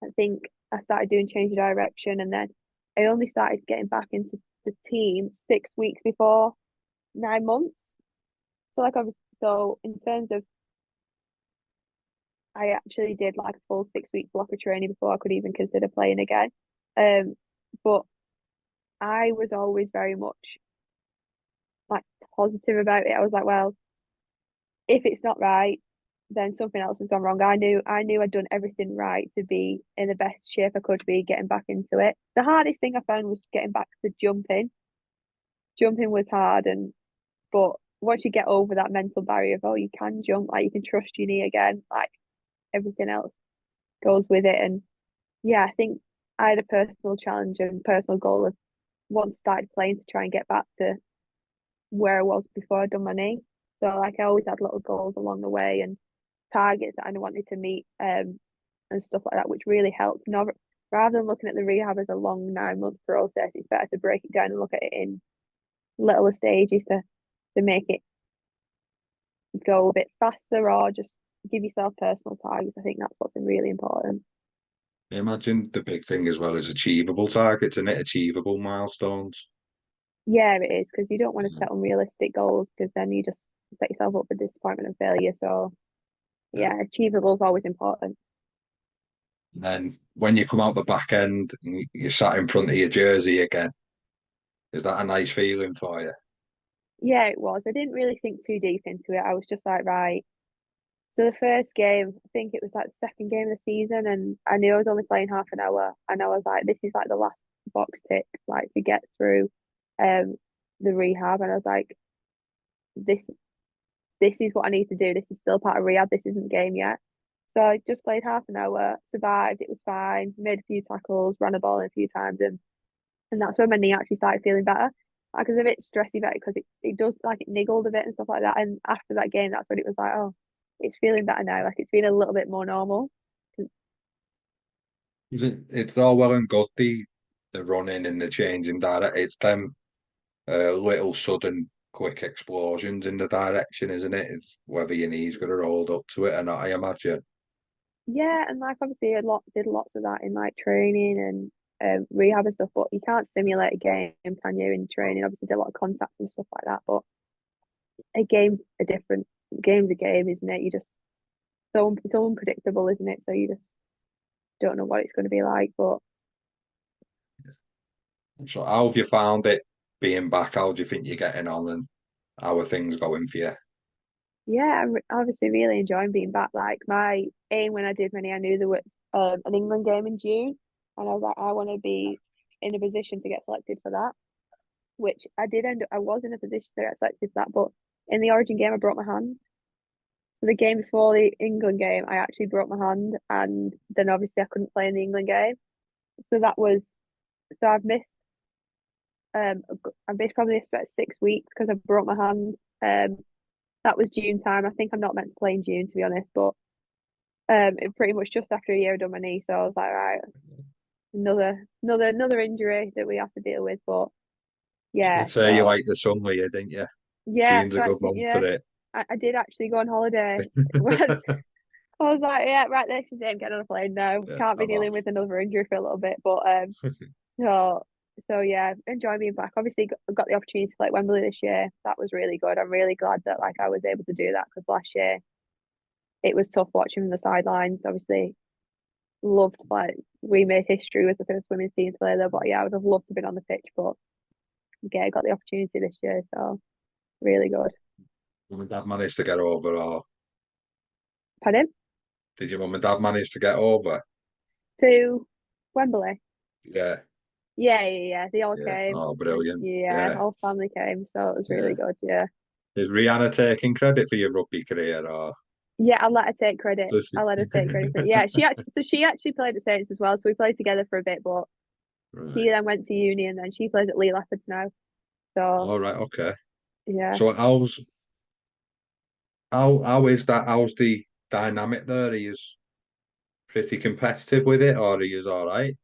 B: I think I started doing change of direction, and then I only started getting back into the team 6 weeks before 9 months. So like obviously, so in terms of I actually did like a full 6 week block of training before I could even consider playing again. Um, but I was always very much like positive about it. I was like, well, if it's not right, then something else has gone wrong. I knew I'd done everything right to be in the best shape I could be getting back into it. The hardest thing I found was getting back to jumping. Jumping was hard but once you get over that mental barrier of oh you can jump, like you can trust your knee again, like everything else goes with it. And yeah, I think I had a personal challenge and personal goal of once I started playing to try and get back to where I was before I'd done my knee. So like I always had little goals along the way and targets that I wanted to meet and stuff like that, which really helped. Not rather than looking at the rehab as a long 9 month process, it's better to break it down and look at it in littler stages to make it go a bit faster or just give yourself personal targets. I think that's what's really important.
A: I imagine the big thing as well is achievable targets and it achievable milestones.
B: Yeah, it is because you don't want to set unrealistic goals because then you just set yourself up for disappointment and failure. So
A: Yeah.
B: yeah, achievable is always important.
A: And then when you come out the back end and you're sat in front of your jersey again, is that a nice feeling for you?
B: Yeah, it was. I didn't really think too deep into it. I was just like, right. So the first game, I think it was like the second game of the season, and I knew I was only playing half an hour, and I was like, this is like the last box tick, like to get through um the rehab. And I was like, this this is what I need to do. This is still part of rehab. This isn't game yet. So I just played half an hour, survived, it was fine, made a few tackles, ran a ball in a few times, and that's when my knee actually started feeling better. Like I was a bit stressy about it because it does like it niggled a bit and stuff like that. And after that game, that's when it was like, oh, it's feeling better now. Like it's feeling a little bit more normal.
A: It's all well and good the running and the changing direct. It's them little sudden quick explosions in the direction, isn't it? It's whether your knees gonna hold up to it or not, I imagine.
B: Yeah, and like obviously a lot did lots of that in like training and rehab and stuff, but you can't simulate a game, can you, in training? Obviously did a lot of contact and stuff like that, but a game's a different game's a game, isn't it? You just so unpredictable, isn't it? So you just don't know what it's going to be like. But
A: So how have you found it being back? How do you think you're getting on and how are things going for you?
B: yeah, I'm obviously really enjoying being back. Like my aim when I did many, I knew there was an England game in June, and I was like, I want to be in a position to get selected for that, which I did end up. I was in a position to get selected for that, but in the Origin game, I broke my hand. So the game before the England game, I actually broke my hand, and then obviously I couldn't play in the England game. So that was so I've missed probably about 6 weeks because I broke my hand. That was June time. I think I'm not meant to play in June to be honest, but it pretty much just after a year I'd done my knee, so I was like, right, another injury that we have to deal with. But
A: You
B: yeah,
A: did say you
B: so
A: like the sun, Leah, didn't you?
B: yeah,
A: June's
B: so
A: a good
B: actually,
A: month
B: yeah,
A: for it.
B: I did actually go on holiday. I was like, yeah, right, this is it. I'm getting on a plane now.
A: Yeah,
B: Can't be
A: I'm off.
B: dealing with another injury for a little bit, but so yeah, enjoy being back. Obviously, got the opportunity to play at Wembley this year. That was really good. I'm really glad that like I was able to do that because last year it was tough watching from the sidelines. Obviously, loved like we made history as the first women's team to play there. But yeah, I would have loved to have been on the pitch, but yeah, I got the opportunity this year, so really good.
A: Mum and Dad managed to get over, or
B: Pardon?
A: did your mum and dad manage to get over?
B: To Wembley.
A: Yeah,
B: Yeah. They all
A: yeah.
B: came.
A: Oh, brilliant.
B: Yeah,
A: Yeah,
B: whole family came, so it was really
A: yeah.
B: good. Yeah.
A: Is Rihanna taking credit for your rugby career, or
B: Yeah, I'll let her take credit.
A: does she?
B: I'll let her take credit for it. Yeah, she actually played at Saints as well, so we played together for a bit, but she
A: Right.
B: then went to uni and then she plays at Leigh Leopards now. So
A: All right. Okay.
B: yeah.
A: So how is that? How's the dynamic there? Are you pretty competitive with it, or are you all right?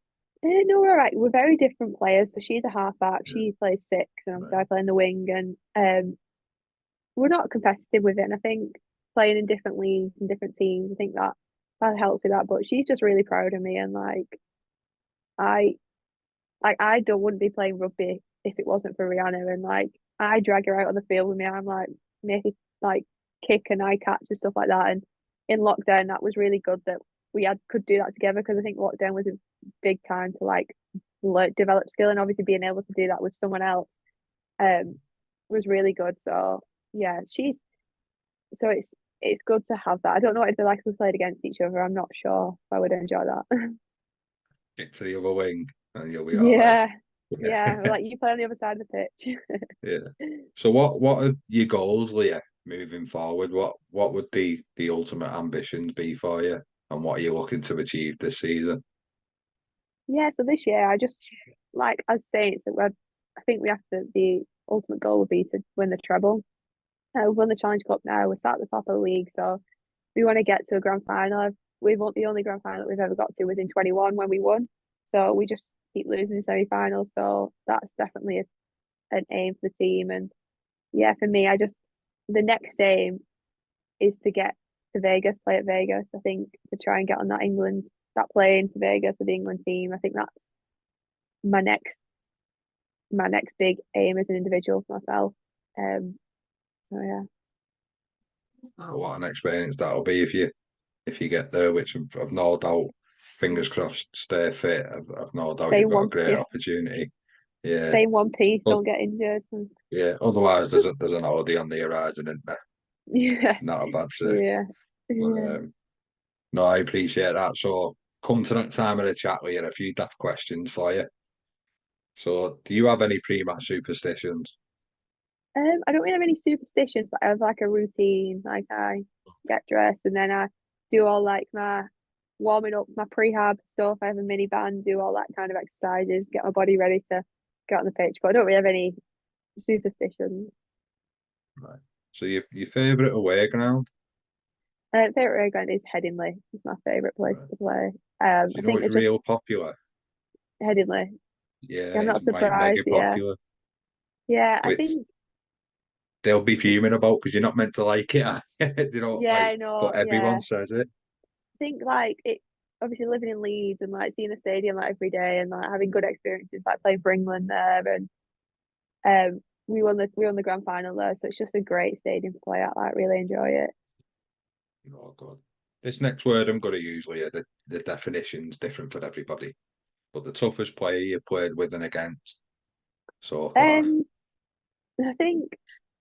B: No, we're all right. We're very different players. So she's a halfback,
A: Yeah.
B: she plays six, and obviously
A: Right.
B: I play in the wing and we're not competitive with it. And I think playing in different leagues and different teams, I think that helps with that. But she's just really proud of me and I I don't wouldn't be playing rugby if it wasn't for Rihanna and like I drag her out on the field with me. I'm like making like kick and eye catch and stuff like that. And in lockdown, that was really good that we had could do that together because I think lockdown was a big time to like develop skill and obviously being able to do that with someone else um was really good. So yeah, she's so it's good to have that. I don't know what it'd be like if we played against each other. I'm not sure if I would enjoy that.
A: Get to the other wing, and you'll be all right.
B: Yeah,
A: Yeah.
B: yeah. Like you play on the other side of the pitch.
A: Yeah. So what are your goals, Leah, moving forward? What would the ultimate ambitions be for you, and what are you looking to achieve this season?
B: Yeah, so this year I just like as Saints that we're I think we have to the ultimate goal would be to win the treble. We've won the Challenge Cup now. We're sat at the top of the league, so we want to get to a grand final. We've won the only grand final that we've ever got to was in 21 when we won. So we just keep losing semi-finals. So that's definitely an aim for the team. And yeah, for me, I just the next aim is to get to Vegas, play at Vegas. I think to try and get on that plane to Vegas with the England team. I think that's my next my next big aim as an individual for myself. So yeah,
A: Oh, what an experience that'll be if you get there, which I've no doubt. Fingers crossed, stay fit. I've no doubt
B: stay
A: you've
B: in
A: got a
B: one,
A: great
B: yeah,
A: opportunity. Yeah.
B: stay in one piece,
A: Well,
B: don't get injured.
A: yeah. Otherwise, there's an holiday on the horizon, isn't there?
B: Yeah,
A: It's not a bad thing.
B: yeah,
A: But
B: yeah.
A: no, I appreciate that. So come to that time of the chat with a few daft questions for you. So, do you have any pre-match superstitions?
B: I don't really have any superstitions, but I have like a routine. Like I get dressed and then I do all like my warming up, my prehab stuff. I have a mini band, do all that kind of exercises, get my body ready to get on the pitch. But I don't really have any superstitions.
A: Right. So, your favourite away ground?
B: Favorite ground is Headingley. It's my favorite place
A: Right.
B: to play.
A: Do
B: I
A: you know
B: think
A: it's
B: it's just
A: real popular?
B: Headingley.
A: Yeah,
B: Yeah, I'm
A: it's
B: not
A: like
B: surprised.
A: mega
B: Yeah,
A: popular,
B: yeah. I
A: which
B: think
A: they'll be fuming about because you're not meant to like it.
B: yeah,
A: like,
B: I know.
A: but
B: Yeah,
A: everyone says it.
B: I think like it. Obviously, living in Leeds and like seeing the stadium like every day and like having good experiences like playing for England there and we won the grand final there, so it's just a great stadium to play at. Like, really enjoy it.
A: Oh God. This next word I'm going to use, Leah, the definition's different for everybody. But the toughest player you played with and against so far.
B: Um, I think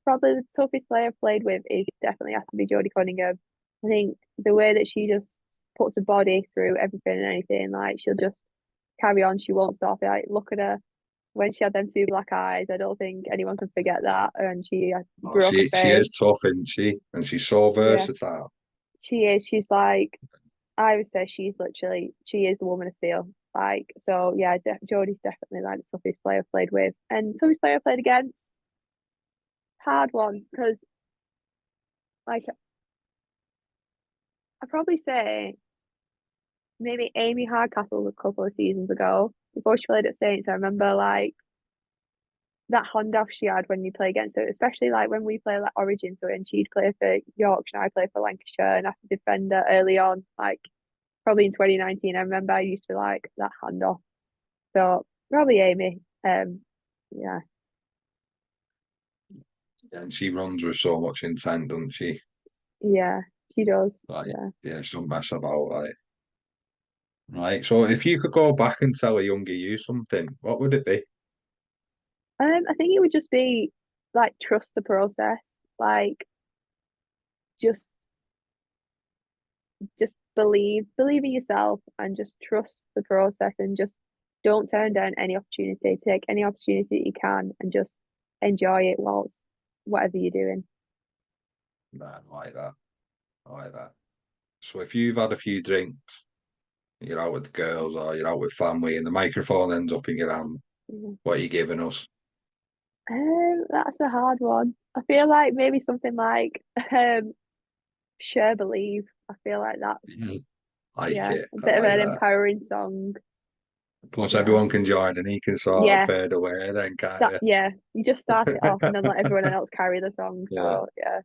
B: probably the toughest player I've played with is definitely has to be Jodie Cunningham. I think the way that she just puts her body through everything and anything, like she'll just carry on. She won't stop. Like, look at her when she had them two black eyes. I don't think anyone can forget that. And she
A: Oh,
B: broke her
A: she is
B: face.
A: tough, isn't she? And she's so
B: Yeah,
A: versatile.
B: she is. She's like, I would say she is the woman of steel. Like, so yeah, Jodie's definitely like the toughest player I've played with. And toughest player I played against, hard one, because like I'd probably say maybe Amy Hardcastle a couple of seasons ago before she played at Saints. I remember like that handoff she had when you play against her, especially like when we play like Origin. So when she'd play for Yorkshire, I play for Lancashire, and I have to defend her early on, like probably in 2019. I remember I used to like that handoff. So probably Amy. Yeah,
A: And she runs with so much intent, doesn't she?
B: yeah, she does.
A: Like,
B: Yeah.
A: yeah, she don't mess about. Like, right. So if you could go back and tell a younger you something, what would it be?
B: I think it would just be like trust the process, like just believe in yourself and just trust the process and just don't turn down any opportunity. Take any opportunity you can and just enjoy it whilst whatever you're doing.
A: Nah, I like that. I like that. So if you've had a few drinks, you're out with the girls or you're out with family, and the microphone ends up in your hand,
B: Mhm.
A: what are you giving us?
B: That's a hard one. I feel like maybe something like share believe. I feel like that.
A: Mhm. Like
B: Yeah,
A: it.
B: a
A: I
B: bit of
A: like
B: an
A: that.
B: empowering song.
A: Plus,
B: Yeah,
A: everyone can join, and he can sort of
B: yeah,
A: fade away, then, can't
B: that
A: you?
B: yeah. You just start it off and then let everyone else carry the song.
A: Yeah.
B: So yeah.